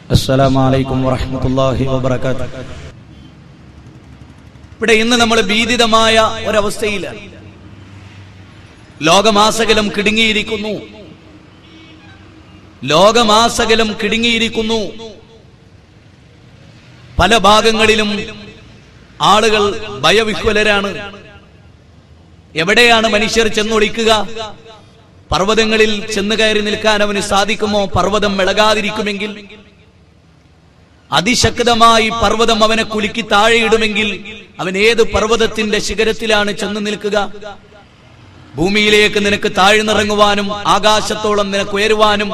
അസ്സലാമു അലൈക്കും വറഹ്മത്തുള്ളാഹി വബറകാതുഹു. ഇവിടെ ഇന്ന് നമ്മൾ ഭീതിതമായ ഒരവസ്ഥയിലാണ്. ലോകമാസകലം കിടുങ്ങിയിരിക്കുന്നു. ലോകമാസകലം കിടുങ്ങിയിരിക്കുന്നു. പല ഭാഗങ്ങളിലും ആളുകൾ ഭയവിഹ്വലരാണ്. എവിടെയാണ് മനുഷ്യർ ചെന്നൊളിക്കുക? പർവ്വതങ്ങളിൽ ചെന്ന് കയറി നിൽക്കാൻ അവന് സാധിക്കുമോ? പർവ്വതം ഇളകാതിരിക്കുമെങ്കിൽ, അതിശക്തമായി പർവ്വതം അവനെ കുലുക്കി താഴെയിടുമെങ്കിൽ അവൻ ഏത് പർവ്വതത്തിന്റെ ശിഖരത്തിലാണ് ചെന്ന് നിൽക്കുക? ഭൂമിയിലേക്ക് നിനക്ക് താഴ്ന്നിറങ്ങുവാനും ആകാശത്തോളം നിനക്ക് ഉയരുവാനും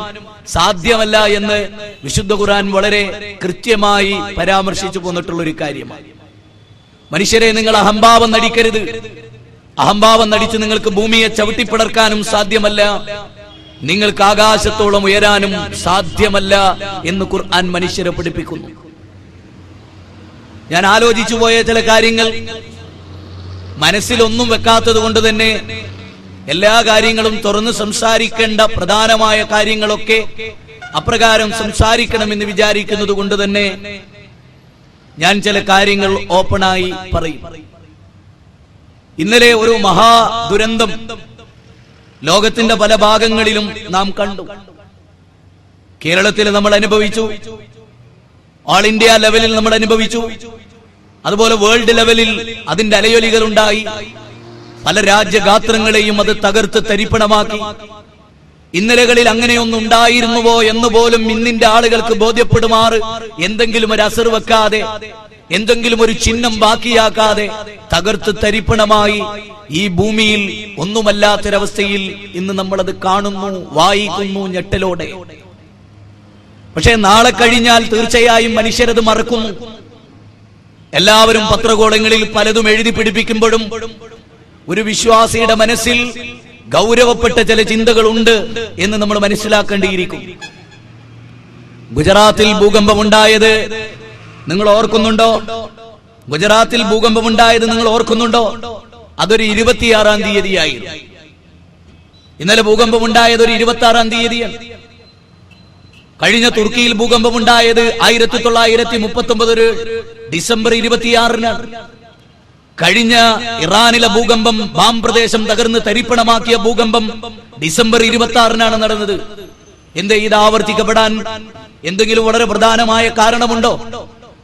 സാധ്യമല്ല എന്ന് വിശുദ്ധ ഖുർആൻ വളരെ കൃത്യമായി പരാമർശിച്ചു പോന്നിട്ടുള്ള ഒരു കാര്യമാണ്. മനുഷ്യരെ, നിങ്ങൾ അഹംഭാവം നടിക്കരുത്. അഹംഭാവം നടിച്ച് നിങ്ങൾക്ക് ഭൂമിയെ ചവിട്ടിപ്പിളർക്കാനും സാധ്യമല്ല, നിങ്ങൾക്ക് ആകാശത്തോളം ഉയരാനും സാധ്യമല്ല എന്ന് ഖുർആൻ മനുഷ്യരെ പഠിപ്പിക്കുന്നു. ഞാൻ ആലോചിച്ചു പോയ ചില കാര്യങ്ങൾ മനസ്സിലൊന്നും വെക്കാത്തത് കൊണ്ട് തന്നെ എല്ലാ കാര്യങ്ങളും തുറന്ന് സംസാരിക്കേണ്ട പ്രധാനമായ കാര്യങ്ങളൊക്കെ അപ്രകാരം സംസാരിക്കണമെന്ന് വിചാരിക്കുന്നത് കൊണ്ട് തന്നെ ഞാൻ ചില കാര്യങ്ങൾ ഓപ്പണായി പറയും. ഇന്നലെ ഒരു മഹാദുരന്തം ലോകത്തിന്റെ പല ഭാഗങ്ങളിലും നാം കണ്ടു. കേരളത്തിൽ നമ്മൾ അനുഭവിച്ചു, ഓൾ ഇന്ത്യ ലെവലിൽ നമ്മൾ അനുഭവിച്ചു, അതുപോലെ വേൾഡ് ലെവലിൽ അതിന്റെ അലയൊലികൾ ഉണ്ടായി. പല രാജ്യഗാത്രങ്ങളെയും അത് തകർത്ത് തരിപ്പണമാക്കി. ഇന്നലകളിൽ അങ്ങനെയൊന്നും ഉണ്ടായിരുന്നുവോ എന്ന് പോലും ഇന്നിന്റെ ആളുകൾക്ക് ബോധ്യപ്പെടുമാറ് എന്തെങ്കിലും ഒരു അസർ വെക്കാതെ, എന്തെങ്കിലും ഒരു ചിഹ്നം ബാക്കിയാക്കാതെ തകർത്ത് തരിപ്പണമായി ഈ ഭൂമിയിൽ ഒന്നുമല്ലാത്തൊരവസ്ഥയിൽ ഇന്ന് നമ്മളത് കാണുന്നു, വായിക്കുന്നു ഞെട്ടലോടെ. പക്ഷെ നാളെ കഴിഞ്ഞാൽ തീർച്ചയായും മനുഷ്യരത് മറക്കുന്നു. എല്ലാവരും പത്രകോളങ്ങളിൽ പലതും എഴുതി പിടിപ്പിക്കുമ്പോഴും ഒരു വിശ്വാസിയുടെ മനസ്സിൽ ഗൗരവപ്പെട്ട ചില ചിന്തകളുണ്ട് എന്ന് നമ്മൾ മനസ്സിലാക്കേണ്ടിയിരിക്കും. ഗുജറാത്തിൽ ഭൂകമ്പമുണ്ടായത് നിങ്ങൾ ഓർക്കുന്നുണ്ടോ? ഗുജറാത്തിൽ ഭൂകമ്പമുണ്ടായത് നിങ്ങൾ ഓർക്കുന്നുണ്ടോ? അതൊരു 26-ാം തീയതിയായിരുന്നു. ഇന്നലെ ഭൂകമ്പമുണ്ടായത് ഒരു 26-ാം തീയതിയാണ്. കഴിഞ്ഞ തുർക്കിയിൽ ഭൂകമ്പമുണ്ടായത് 1939 ഡിസംബർ 26-നാണ്. കഴിഞ്ഞ ഇറാനിലെ ഭൂകമ്പം, ബാം പ്രദേശം തകർന്ന് തരിപ്പണമാക്കിയ ഭൂകമ്പം ഡിസംബർ 26-നാണ് നടന്നത്. എന്തേ ഇത് ആവർത്തിക്കപ്പെടാൻ എന്തെങ്കിലും വളരെ പ്രധാനമായ കാരണമുണ്ടോ?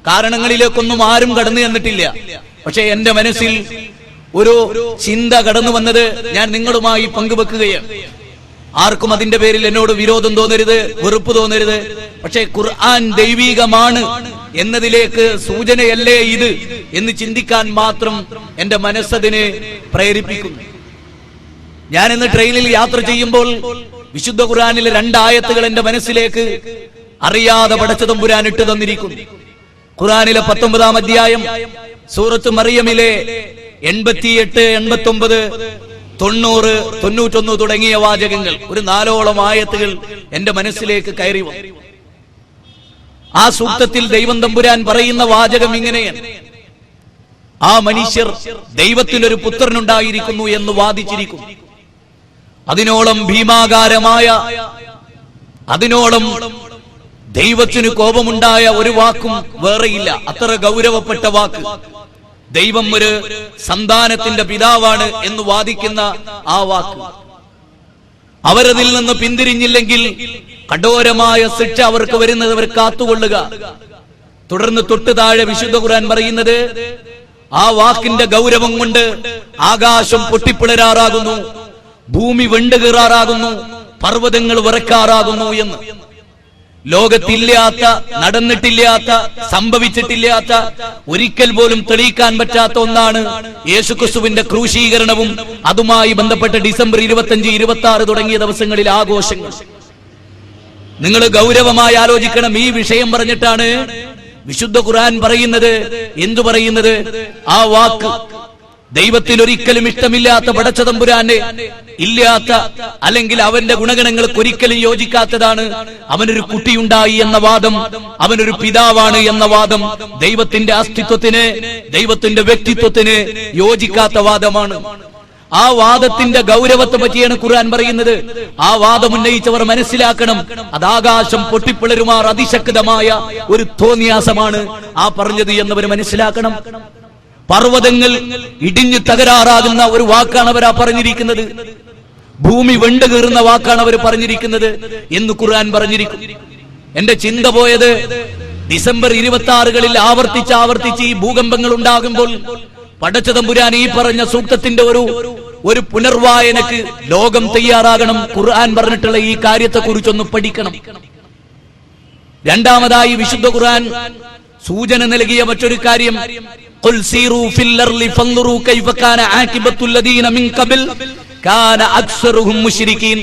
കാരണങ്ങളിലേക്കൊന്നും ആരും കടന്നു ചെന്നിട്ടില്ല. പക്ഷെ എന്റെ മനസ്സിൽ ഒരു ചിന്ത കടന്നു വന്നത് ഞാൻ നിങ്ങളുമായി പങ്കുവെക്കുകയാണ്. ആർക്കും അതിന്റെ പേരിൽ എന്നോട് വിരോധം തോന്നരുത്, വെറുപ്പ് തോന്നരുത്. പക്ഷെ ഖുർആൻ ദൈവികമാണ് എന്നതിലേക്ക് സൂചനയല്ലേ ഇത് എന്ന് ചിന്തിക്കാൻ മാത്രം എന്റെ മനസ്സതിനെ പ്രേരിപ്പിക്കുന്നു. ഞാൻ ഇന്ന് ട്രെയിനിൽ യാത്ര ചെയ്യുമ്പോൾ വിശുദ്ധ ഖുർആനിലെ 2 ആയത്തുകൾ എന്റെ മനസ്സിലേക്ക് അറിയാതെ പടച്ച തമ്പുരാൻ ഇട്ടു തന്നിരിക്കുന്നു. ഖുർആനിലെ 19-ാം അധ്യായം സൂറത്ത് മറിയമിലെ 88, 89, 90, 91 തുടങ്ങിയ വാചകങ്ങൾ, ഒരു 4ഓളം ആയത്തുകൾ എന്റെ മനസ്സിലേക്ക് കയറി വന്നു. ആ സൂക്തത്തിൽ ദൈവം തമ്പുരാൻ പറയുന്ന വാചകം ഇങ്ങനെയാണ്: ആ മനുഷ്യർ ദൈവത്തിനൊരു പുത്രനുണ്ടായിരിക്കുന്നു എന്ന് വാദിച്ചിരിക്കുന്നു. അതിനോളം ഭീമാകാരമായ, അതിനോളം ദൈവത്തിന് കോപമുണ്ടായ ഒരു വാക്കും വേറെയില്ല. അത്ര ഗൗരവപ്പെട്ട വാക്ക്. ദൈവം ഒരു സന്താനത്തിന്റെ പിതാവാണ് എന്ന് വാദിക്കുന്ന ആ വാക്ക്, അവരതിൽ നിന്ന് പിന്തിരിഞ്ഞില്ലെങ്കിൽ കഠോരമായ ശിക്ഷ അവർക്ക് വരുന്നത് അവർ കാത്തുകൊള്ളുക. തുടർന്ന് തൊട്ട് താഴെ വിശുദ്ധ ഖുർആൻ പറയുന്നത്, ആ വാക്കിന്റെ ഗൗരവം കൊണ്ട് ആകാശം പൊട്ടിപ്പിളരാറാകുന്നു, ഭൂമി വെണ്ടുകീറാറാകുന്നു, പർവ്വതങ്ങൾ വിറക്കാറാകുന്നു എന്ന്. ലോകത്തില്ലാത്ത, നടന്നിട്ടില്ലാത്ത, സംഭവിച്ചിട്ടില്ലാത്ത, ഒരിക്കൽ പോലും തെളിയിക്കാൻ പറ്റാത്ത ഒന്നാണ് യേശുക്രിസ്തുവിന്റെ ക്രൂശീകരണവും അതുമായി ബന്ധപ്പെട്ട ഡിസംബർ 25, 26 തുടങ്ങിയ ദിവസങ്ങളിൽ ആഘോഷങ്ങൾ. നിങ്ങൾ ഗൗരവമായി ആലോചിക്കണം. ഈ വിഷയം പറഞ്ഞിട്ടാണ് വിശുദ്ധ ഖുർആൻ പറയുന്നത്. എന്തു പറയുന്നത്? ആ വാക്ക് ദൈവത്തിൽ ഒരിക്കലും ഇഷ്ടമില്ലാത്ത പടച്ച തമ്പുരാനെ ഇല്ലാത്ത, അല്ലെങ്കിൽ അവന്റെ ഗുണഗണങ്ങൾക്ക് ഒരിക്കലും യോജിക്കാത്തതാണ്. അവനൊരു കുട്ടിയുണ്ടായി എന്ന വാദം, അവനൊരു പിതാവാണ് എന്ന വാദം ദൈവത്തിന്റെ അസ്തിത്വത്തിന്, ദൈവത്തിന്റെ വ്യക്തിത്വത്തിന് യോജിക്കാത്ത വാദമാണ്. ആ വാദത്തിന്റെ ഗൗരവത്തെ പറ്റിയാണ് ഖുർആൻ പറയുന്നത്. ആ വാദം ഉന്നയിച്ചവർ മനസ്സിലാക്കണം, അത് ആകാശം പൊട്ടിപ്പിളരുമാർ അതിശക്തമായ ഒരു തോന്നിയാസമാണ് ആ പറഞ്ഞത് എന്നവർ മനസ്സിലാക്കണം. പർവ്വതങ്ങൾ ഇടിഞ്ഞു തകരാറാകുന്ന ഒരു വാക്കാണ് അവർ പറഞ്ഞിരിക്കുന്നത്. ഭൂമി വെണ്ട് കീറുന്ന വാക്കാണ് അവർ പറഞ്ഞിരിക്കുന്നത് എന്ന് ഖുർആൻ പറഞ്ഞിരിക്കും. എന്റെ ചിന്ത പോയത് ഡിസംബർ 26 ആവർത്തിച്ച് ഈ ഭൂകമ്പങ്ങൾ ഉണ്ടാകുമ്പോൾ പടച്ചതമ്പുരാൻ ഈ പറഞ്ഞ സൂക്തത്തിന്റെ ഒരു പുനർവായനക്ക് ലോകം തയ്യാറാകണം. ഖുർആൻ പറഞ്ഞിട്ടുള്ള ഈ കാര്യത്തെ കുറിച്ചൊന്ന് പഠിക്കണം. രണ്ടാമതായി വിശുദ്ധ ഖുർആൻ സൂചന നൽകിയ മറ്റൊരു കാര്യം, ഖുൽ സീറൂ ഫിൽ അർളി ഫൻദുറൂ കൈഫ കാന ആകിബത്തുൽ ലദീന മിൻ ഖബൽ കാന അക്സറുഹും മുശ്രികീൻ.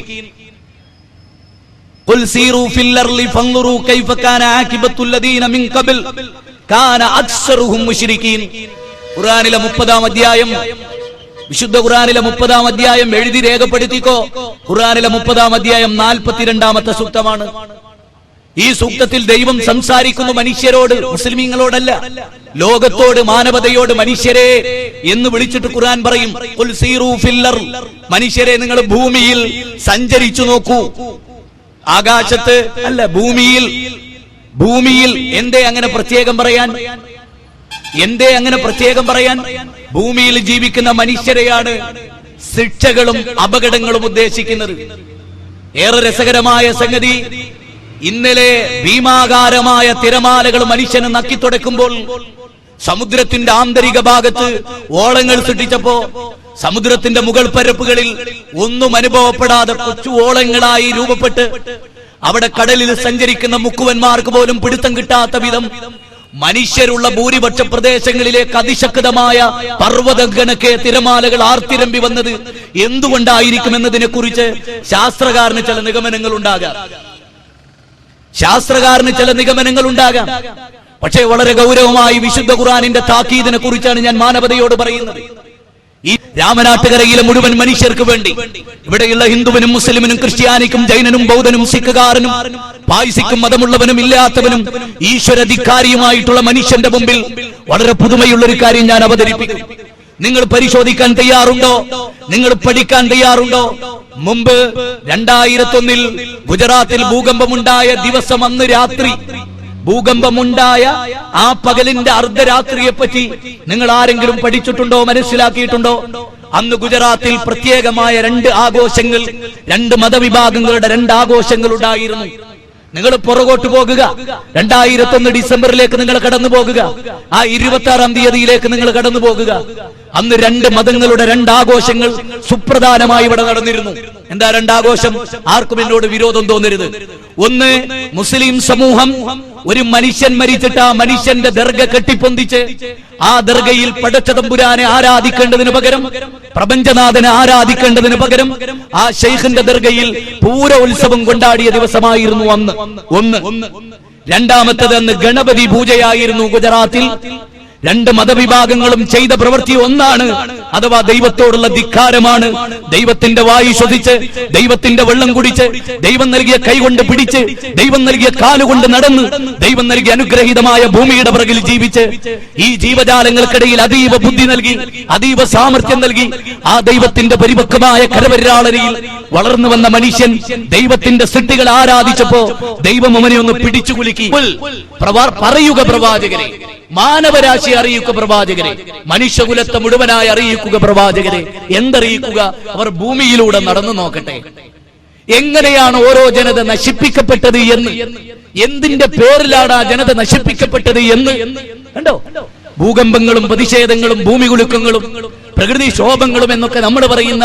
ഖുൽ സീറൂ ഫിൽ അർളി ഫൻദുറൂ കൈഫ കാന ആകിബത്തുൽ ലദീന മിൻ ഖബൽ കാന അക്സറുഹും മുശ്രികീൻ. ഖുർആനിലെ 30-ാം അധ്യായം, വിശുദ്ധ ഖുർആനിലെ 30-ാം അധ്യായം എഴുതി രേഖപ്പെടുത്തിക്കോ. ഖുർആനിലെ 30-ാം അധ്യായം 42-ാമത്തെ സൂക്തമാണ്. ഈ സൂക്തത്തിൽ ദൈവം സംസാരിക്കുന്നു മനുഷ്യരോട്, മുസ്ലിമീങ്ങളോടല്ല, ലോകത്തോട്, മാനവതയോട്. മനുഷ്യരെ എന്ന് വിളിച്ചിട്ട് ഖുർആൻ പറയും, ഖുൽ സീറൂ ഫിൽ അർള്, മനുഷ്യരെ നിങ്ങൾ ഭൂമിയിൽ സഞ്ചരിച്ചു നോക്കൂ. ആകാശത്ത് അല്ല, ഭൂമിയിൽ എന്തേ അങ്ങനെ പ്രത്യേകം പറയാൻ? ഭൂമിയിൽ ജീവിക്കുന്ന മനുഷ്യരെയാണ് ശിക്ഷകളും അപകടങ്ങളും ഉദ്ദേശിക്കുന്നത്. ഏറെ രസകരമായ സംഗതി, ഇന്നലെ ഭീമാകാരമായ തിരമാലകൾ മനുഷ്യന് നക്കിത്തുടക്കുമ്പോൾ സമുദ്രത്തിന്റെ ആന്തരിക ഭാഗത്ത് ഓളങ്ങൾ സൃഷ്ടിച്ചപ്പോ സമുദ്രത്തിന്റെ മുകൾ പരപ്പുകളിൽ ഒന്നും അനുഭവപ്പെടാതെ കൊച്ചു ഓളങ്ങളായി രൂപപ്പെട്ട് അവിടെ കടലിൽ സഞ്ചരിക്കുന്ന മുക്കുവന്മാർക്ക് പോലും പിടുത്തം കിട്ടാത്ത വിധം മനുഷ്യരുള്ള ഭൂരിപക്ഷ പ്രദേശങ്ങളിലേക്ക് അതിശക്തമായ പർവ്വതഗണക്കെ തിരമാലകൾ ആർത്തിരമ്പി വന്നത് എന്തുകൊണ്ടായിരിക്കുമെന്നതിനെ കുറിച്ച് ശാസ്ത്രകാരന് ചില നിഗമനങ്ങൾ ഉണ്ടാകാം. പക്ഷേ വളരെ ഗൗരവമായി വിശുദ്ധ ഖുർആനിന്റെ താക്കീദിനെ കുറിച്ചാണ് ഞാൻ മാനവതയോട് പറയുന്നത്. ഈ രാമനാട്ടുകരയിലെ മുഴുവൻ മനുഷ്യർക്ക് വേണ്ടി, ഇവിടെയുള്ള ഹിന്ദുവിനും മുസ്ലിമിനും ക്രിസ്ത്യാനിക്കും ജൈനനും ബൗദ്ധനും സിഖുകാരനും പായ്സിക്കും മതമുള്ളവനും ഇല്ലാത്തവനും ഈശ്വരധികാരിയുമായിട്ടുള്ള മനുഷ്യന്റെ മുമ്പിൽ വളരെ പുതുമയുള്ള ഒരു കാര്യം ഞാൻ അവതരിപ്പിക്കും. നിങ്ങൾ പരിശോധിക്കാൻ തയ്യാറുണ്ടോ? നിങ്ങൾ പഠിക്കാൻ തയ്യാറുണ്ടോ? മുമ്പ് 2001 ഗുജറാത്തിൽ ഭൂകമ്പമുണ്ടായ ദിവസം, അന്ന് രാത്രി ഭൂകമ്പമുണ്ടായ ആ പകലിന്റെ അർദ്ധരാത്രിയെ പറ്റി നിങ്ങൾ ആരെങ്കിലും പഠിച്ചിട്ടുണ്ടോ, മനസ്സിലാക്കിയിട്ടുണ്ടോ? അന്ന് ഗുജറാത്തിൽ പ്രത്യേകമായ 2 ആഘോഷങ്ങൾ, 2 മതവിഭാഗങ്ങളുടെ 2 ആഘോഷങ്ങൾ ഉണ്ടായിരുന്നു. നിങ്ങൾ പുറകോട്ട് പോകുക, 2001 ഡിസംബറിലേക്ക് നിങ്ങൾ കടന്നു പോകുക, ആ 26-ാം തീയതിയിലേക്ക് നിങ്ങൾ കടന്നു പോകുക. അന്ന് 2 മതങ്ങളുടെ 2 ആഘോഷങ്ങൾ സുപ്രധാനമായി ഇവിടെ നടന്നിരുന്നു. എന്താ 2 ആഘോഷം? ആർക്കും എന്നോട് വിരോധം തോന്നരുത്. ഒന്ന്, മുസ്ലിം സമൂഹം ഒരു മനുഷ്യൻ മരിച്ചിട്ട് ആ മനുഷ്യന്റെ ദർഗ കെട്ടിപ്പൊന്തിച്ച് ആ ദർഗയിൽ പടച്ചതമ്പുരാനെ ആരാധിക്കേണ്ടതിന് പകരം, പ്രപഞ്ചനാഥനെ ആരാധിക്കേണ്ടതിന് പകരം ആ ശൈഖിന്റെ ദർഗയിൽ പൂര ഉത്സവം കൊണ്ടാടിയ ദിവസമായിരുന്നു അന്ന്. ഒന്ന്. രണ്ടാമത്തത്, അന്ന് ഗണപതി പൂജയായിരുന്നു ഗുജറാത്തിൽ. 2 മതവിഭാഗങ്ങളും ചെയ്ത പ്രവൃത്തി ഒന്നാണ്, അഥവാ ദൈവത്തോടുള്ള ധിക്കാരമാണ്. ദൈവത്തിന്റെ വായു ശ്വസിച്ച്, ദൈവത്തിന്റെ വെള്ളം കുടിച്ച്, ദൈവം നൽകിയ കൈകൊണ്ട് പിടിച്ച്, ദൈവം നൽകിയ കാലുകൊണ്ട് നടന്ന്, ദൈവം നൽകിയ അനുഗ്രഹീതമായ ഭൂമിയുടെ പിറകിൽ ജീവിച്ച്, ഈ ജീവജാലങ്ങൾക്കിടയിൽ അതീവ ബുദ്ധി നൽകി, അതീവ സാമർത്ഥ്യം നൽകി, ആ ദൈവത്തിന്റെ പരിപക്വമായ കരപരിരാളനയിൽ വളർന്നു വന്ന മനുഷ്യൻ ദൈവത്തിന്റെ സൃഷ്ടികളെ ആരാധിച്ചപ്പോ ദൈവം അവനെ ഒന്ന് പിടിച്ചു കുലുക്കി. പറയുക പ്രവാചകരെ, മാനവരാശി അറിയിക്കുക പ്രവാചകരെ, മനുഷ്യകുലത്തെ മുഴുവനായി അറിയിക്കുക പ്രവാചകരെ. എന്തറിയിക്കുക? അവർ ഭൂമിയിലൂടെ നടന്നു നോക്കട്ടെ, എങ്ങനെയാണ് ഓരോ ജനത നശിപ്പിക്കപ്പെട്ടത് എന്ന്, എന്തിന്റെ പേരിലാണ് ആ ജനത നശിപ്പിക്കപ്പെട്ടത് എന്ന് കണ്ടോ? ഭൂകമ്പങ്ങളും പ്രതിഷേധങ്ങളും ഭൂമികുലുക്കങ്ങളും പ്രകൃതിക്ഷോഭങ്ങളും എന്നൊക്കെ നമ്മൾ പറയുന്ന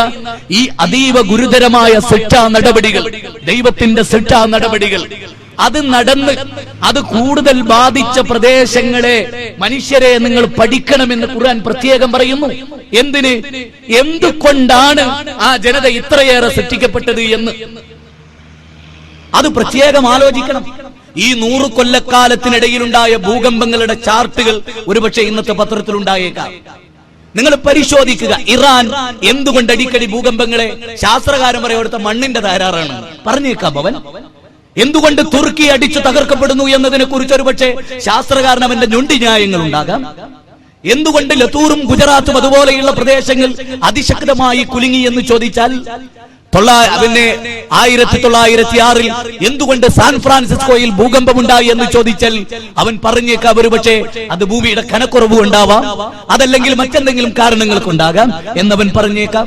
ഈ അതീവ ഗുരുതരമായ ശിക്ഷാ നടപടികൾ, ദൈവത്തിന്റെ ശിക്ഷാ നടപടികൾ, അത് നടന്ന് അത് കൂടുതൽ ബാധിച്ച പ്രദേശങ്ങളെ മനുഷ്യരെ നിങ്ങൾ പഠിക്കണമെന്ന് ഖുർആൻ പ്രത്യേകം പറയുന്നു. എന്തിന്? എന്തുകൊണ്ടാണ് ആ ജനത ഇത്രയേറെ സൃഷ്ടിക്കപ്പെട്ടത് എന്ന് അത് പ്രത്യേകം ആലോചിക്കണം. ഈ 100 കൊല്ലക്കാലത്തിനിടയിലുണ്ടായ ഭൂകമ്പങ്ങളുടെ ചാർട്ടുകൾ ഒരുപക്ഷെ ഇന്നത്തെ പത്രത്തിലുണ്ടായേക്കാം. നിങ്ങൾ പരിശോധിക്കുക, ഇറാൻ എന്തുകൊണ്ട് അടിക്കടി ഭൂകമ്പങ്ങളെ, ശാസ്ത്രകാരൻ പറയോടുത്ത മണ്ണിന്റെ തകരാറാണ് പറഞ്ഞേക്കാം അവൻ. എന്തുകൊണ്ട് തുർക്കി അടിച്ചു തകർക്കപ്പെടുന്നു എന്നതിനെ കുറിച്ച് ഒരുപക്ഷെ ശാസ്ത്രകാരൻ അവന്റെ ഞൊണ്ടി ന്യായങ്ങൾ ഉണ്ടാകാം. എന്തുകൊണ്ട് ലത്തൂറും ഗുജറാത്തും അതുപോലെയുള്ള പ്രദേശങ്ങൾ അതിശക്തമായി കുലുങ്ങി എന്ന് ചോദിച്ചാൽ 1906 എന്തുകൊണ്ട് സാൻ ഫ്രാൻസിസ്കോയിൽ ഭൂകമ്പമുണ്ടായി എന്ന് ചോദിച്ചാൽ അവൻ പറഞ്ഞേക്കാം ഒരുപക്ഷെ അത് ഭൂമിയുടെ കനക്കുറവ് ഉണ്ടാവാം, അതല്ലെങ്കിൽ മറ്റെന്തെങ്കിലും കാരണങ്ങൾക്കുണ്ടാകാം എന്നവൻ പറഞ്ഞേക്കാം.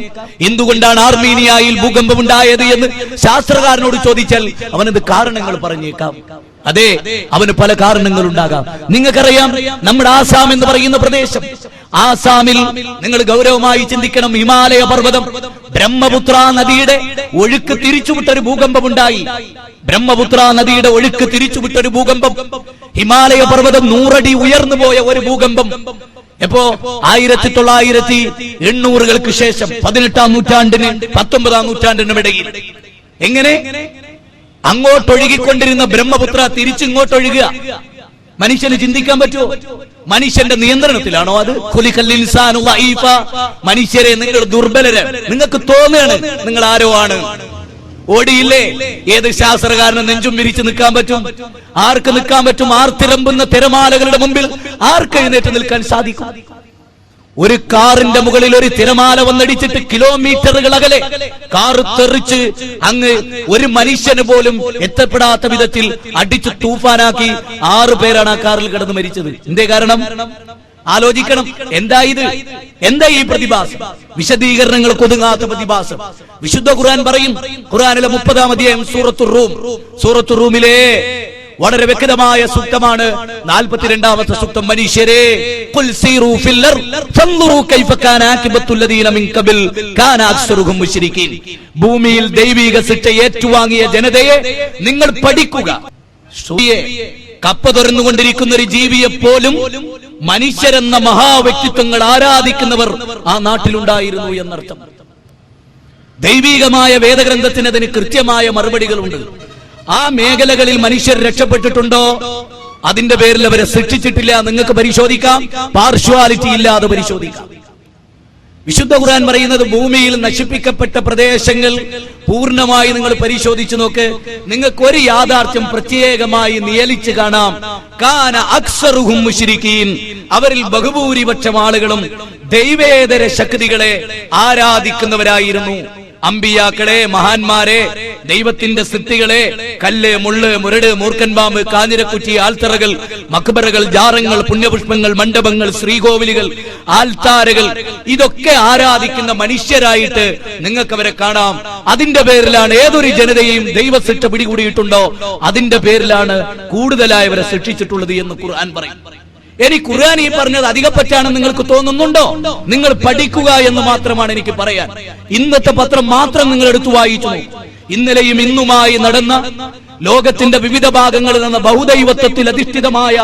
എന്തുകൊണ്ടാണ് ആർമീനിയയിൽ ഭൂകമ്പമുണ്ടായത് എന്ന് ശാസ്ത്രകാരനോട് ചോദിച്ചാൽ അവനത് കാരണങ്ങൾ പറഞ്ഞേക്കാം. അതെ, അവന് പല കാരണങ്ങൾ ഉണ്ടാകാം. നിങ്ങൾക്കറിയാം, നമ്മുടെ ആസാം എന്ന് പറയുന്ന പ്രദേശം, ആസാമിൽ നിങ്ങൾ ഗൗരവമായി ചിന്തിക്കണം. ഹിമാലയ പർവ്വതം, ബ്രഹ്മപുത്ര നദിയുടെ ഒഴുക്ക് തിരിച്ചുവിട്ടൊരു ഭൂകമ്പമുണ്ടായി. ബ്രഹ്മപുത്ര നദിയുടെ ഒഴുക്ക് തിരിച്ചുവിട്ടൊരു ഭൂകമ്പം, ഹിമാലയ പർവ്വതം 100 അടി ഉയർന്നു പോയ ഒരു ഭൂകമ്പം. എപ്പോ 1980-കൾക്ക് ശേഷം 18-ാം നൂറ്റാണ്ടിന് 19-ാം നൂറ്റാണ്ടിനും ഇടയിൽ. എങ്ങനെ അങ്ങോട്ടൊഴുകിക്കൊണ്ടിരുന്ന ബ്രഹ്മപുത്ര തിരിച്ചിങ്ങോട്ടൊഴുകുക? മനുഷ്യന് ചിന്തിക്കാൻ പറ്റുമോ? മനുഷ്യന്റെ നിയന്ത്രണത്തിലാണോ അത്? മനുഷ്യരെ നിങ്ങൾ ദുർബലര്, നിങ്ങൾക്ക് തോന്നുകയാണ് നിങ്ങൾ ആരോ ആണ്. ഓടിയില്ലേ? ഏത് ശാസ്ത്രകാരന് നെഞ്ചും വിരിച്ച് നിൽക്കാൻ പറ്റും? ആർക്ക് നിൽക്കാൻ പറ്റും? ആർത്തിരമ്പുന്ന തിരമാലകളുടെ മുമ്പിൽ ആർക്ക് എഴുന്നേറ്റ് നിൽക്കാൻ സാധിക്കും? ഒരു കാറിന്റെ മുകളിൽ ഒരു തിരമാല വന്നടിച്ചിട്ട് കിലോമീറ്ററുകൾ അകലെ കാർ തെറിച്ച് അങ്ങ് ഒരു മനുഷ്യന് പോലും എത്തപ്പെടാത്ത വിധത്തിൽ അടിച്ചു തൂഫാനാക്കി 6 പേരാണ് ആ കാറിൽ കിടന്ന് മരിച്ചത്. എന്തേ കാരണം? ആലോചിക്കണം. എന്താ ഇത്? എന്താ ഈ പ്രതിഭാസം? വിശദീകരണങ്ങൾക്ക് ഒതുങ്ങാത്ത പ്രതിഭാസം. വിശുദ്ധ ഖുർആൻ പറയും, ഖുർആനിലെ 30-ാം അധ്യായം സൂറത്തുർ റൂമിലെ വളരെ വ്യക്തമായ സൂക്തമാണ് 42-ാമത്തെ സൂക്തം. മനുഷ്യരെ, ഖുൽ സീറൂ ഫിൽ അർദ് ഫൻദുറൂ കൈഫ കാന ആഖിബത്തുൽ ലദീന മിൻ ഖബൽ കാന അക്സറുഹും മുശ്രിക്കീൻ. ഭൂമിയിൽ ദൈവിക ശിക്ഷ ഏറ്റുവാങ്ങിയ ജനതയെ നിങ്ങൾ പഠിക്കുക. കപ്പ തുറന്നുകൊണ്ടിരിക്കുന്ന ഒരു ജീവിയെ പോലും മനുഷ്യരെന്ന മഹാവ്യക്തിത്വങ്ങൾ ആരാധിക്കുന്നവർ ആ നാട്ടിലുണ്ടായിരുന്നു എന്നർത്ഥം. ദൈവികമായ വേദഗ്രന്ഥത്തിന് അതിന് കൃത്യമായ മറുപടികളുണ്ട്. ആ മേഖലകളിൽ മനുഷ്യർ രക്ഷപ്പെട്ടിട്ടുണ്ടോ? അതിന്റെ പേരിൽ അവരെ ശിക്ഷിച്ചിട്ടില്ല. നിങ്ങൾക്ക് പരിശോധിക്കാം, പാർഷ്വാലിറ്റി ഇല്ലാതെ പരിശോധിക്കാം. വിശുദ്ധ ഖുർആൻ പറയുന്നത്, ഭൂമിയിൽ നശിപ്പിക്കപ്പെട്ട പ്രദേശങ്ങൾ പൂർണ്ണമായി നിങ്ങൾ പരിശോധിച്ചു നോക്ക്. നിങ്ങൾക്ക് ഒരു യാഥാർത്ഥ്യം പ്രത്യേകമായി നിയലിച്ച് കാണാം. കാന അക്സറുഹും മുശ്രിക്കീൻ. അവരിൽ ബഹുഭൂരിപക്ഷം ആളുകളും ദൈവേതര ശക്തികളെ ആരാധിക്കുന്നവരായിരുന്നു. അമ്പിയാക്കളെ, മഹാന്മാരെ, ദൈവത്തിന്റെ സിദ്ധികളെ, കല്ല്, മുള്ള്, മുരട്, മൂർഖൻപാമ്പ്, കാഞ്ഞിരക്കുറ്റി, ആൽത്തറകൾ, മക്ബറകൾ, ജാറങ്ങൾ, പുണ്യപുഷ്പങ്ങൾ, മണ്ഡപങ്ങൾ, ശ്രീകോവിലുകൾ, ആൽത്താരകൾ, ഇതൊക്കെ ആരാധിക്കുന്ന മനുഷ്യരായിട്ട് നിങ്ങൾക്ക് അവരെ കാണാം. അതിന്റെ പേരിലാണ് ഏതൊരു ജനതയെയും ദൈവശിക്ഷ പിടികൂടിയിട്ടുണ്ടോ അതിന്റെ പേരിലാണ് കൂടുതലായവരെ ശിക്ഷിച്ചിട്ടുള്ളത് എന്ന് ഖുർആൻ പറയും. ഇനി ഖുർആൻ ഈ പറഞ്ഞത് അധികപ്പറ്റാണെന്ന് നിങ്ങൾക്ക് തോന്നുന്നുണ്ടോ? നിങ്ങൾ പഠിക്കുക എന്ന് മാത്രമാണ് എനിക്ക് പറയാൻ. ഇന്നത്തെ പത്രം മാത്രം നിങ്ങൾ എടുത്തു വായിച്ചു. ഇന്നലെയും ഇന്നുമായി നടന്ന ലോകത്തിന്റെ വിവിധ ഭാഗങ്ങളിൽ നിന്ന് ബഹുദൈവത്വത്തിൽ അധിഷ്ഠിതമായ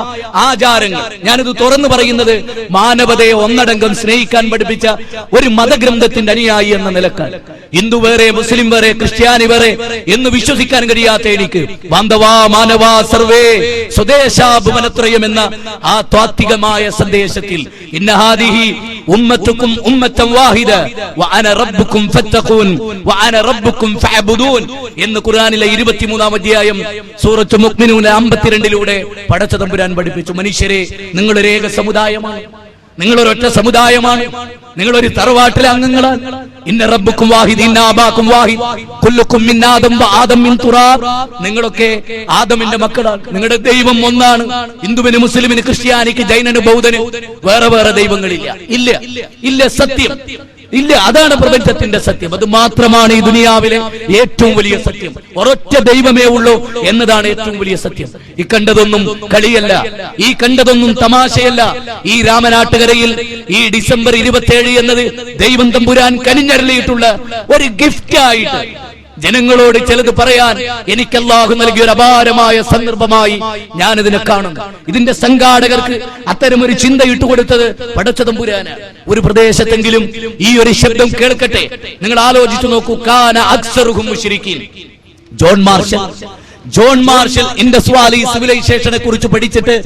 ആചാരങ്ങൾ, ഞാനിത് തുറന്നു പറയുന്നത് മാനവതയെ ഒന്നടങ്കം സ്നേഹിക്കാൻ പഠിപ്പിച്ച ഒരു മതഗ്രന്ഥത്തിന്റെ അനുയായി എന്ന നിലക്കാൽ. ഹിന്ദു വേറെ, മുസ്ലിം വേറെ, ക്രിസ്ത്യാനി വേറെ എന്ന് വിശ്വസിക്കാൻ കഴിയാത്ത എനിക്ക് ബാന്ധവാ മാനവാ സർവേ സ്വദേശാഭുവനത്രയം എന്ന ആ താത്വികമായ സന്ദേശത്തിൽ ഇന്നഹാദിഹി ഉമ്മത്തുക്കും ഉമ്മത്തൻ വാഹിദ വഅന റബ്ബുക്കും ഫത്തഖൂൻ വഅന റബ്ബുക്കും ഫഅബ്ദൂൻ എന്ന് ഖുർആനിലെ 23-ാം അധ്യായം സൂറത്ത് മുഅ്മിനൂൻ 52-ലൂടെ പടച്ച തമ്പുരാൻ പഠിപ്പിച്ചു. മനുഷ്യരെ, നിങ്ങളൊരു ഏക സമുദായമാണ്, നിങ്ങളൊരൊറ്റ സമുദായമാണ്, നിങ്ങളൊരു തറവാട്ടിലെ അംഗങ്ങളാണ്. ഇന്ന റബ്ബുക്കും വാഹിദ് ഇന്ന ആബാക്കും വാഹിദ് കുല്ലുക്കും മിൻ ആദം വ ആദം മിൻ തുറാബ്. നിങ്ങളൊക്കെ ആദമിന്റെ മക്കളാണ്. നിങ്ങളുടെ ദൈവം ഒന്നാണ്. ഹിന്ദുവിന്, മുസ്ലിമിന്, ക്രിസ്ത്യാനിക്ക്, ജൈനന്, ബൗദ്ധന് വേറെ വേറെ ദൈവങ്ങളില്ല. ഇല്ല, ഇല്ല, സത്യം ഇല്ല. അതാണ് പ്രപഞ്ചത്തിന്റെ സത്യം. അത് മാത്രമാണ് ഈ ദുനിയാവിലെ ഏറ്റവും വലിയ സത്യം. ഒരൊറ്റ ദൈവമേ ഉള്ളൂ എന്നതാണ് ഏറ്റവും വലിയ സത്യം. ഈ കണ്ടതൊന്നും കളിയല്ല, ഈ കണ്ടതൊന്നും തമാശയല്ല. ഈ രാമനാട്ടുകരയിൽ ഈ ഡിസംബർ 27 എന്നത് ദൈവം തമ്പുരാൻ കനിഞ്ഞരുളിയിട്ടുള്ള ഒരു ഗിഫ്റ്റ് ആയിട്ട് ജനങ്ങളോട് ചിലത് പറയാൻ എനിക്ക് അല്ലാഹു നൽകിയ ഒരു അപാരമായ സന്ദർഭമായി ഞാനിതിനെ കാണും. ഇതിന്റെ സംഘാടകർക്ക് അത്തരമൊരു ചിന്ത ഇട്ടുകൊടുത്തത് പടച്ച തമ്പുരാനാണ്. ഒരു പ്രദേശത്തെങ്കിലും ഈ ഒരു ശബ്ദം കേൾക്കട്ടെ. നിങ്ങൾ ആലോചിച്ചു നോക്കൂ. കാന അക്സറുഹും മുശ്രിക്കീൻ. ജോൺ മാർഷൽ ഇൻഡസ് വാലി സിവിലൈസേഷനെ കുറിച്ച് പഠിച്ചിട്ട്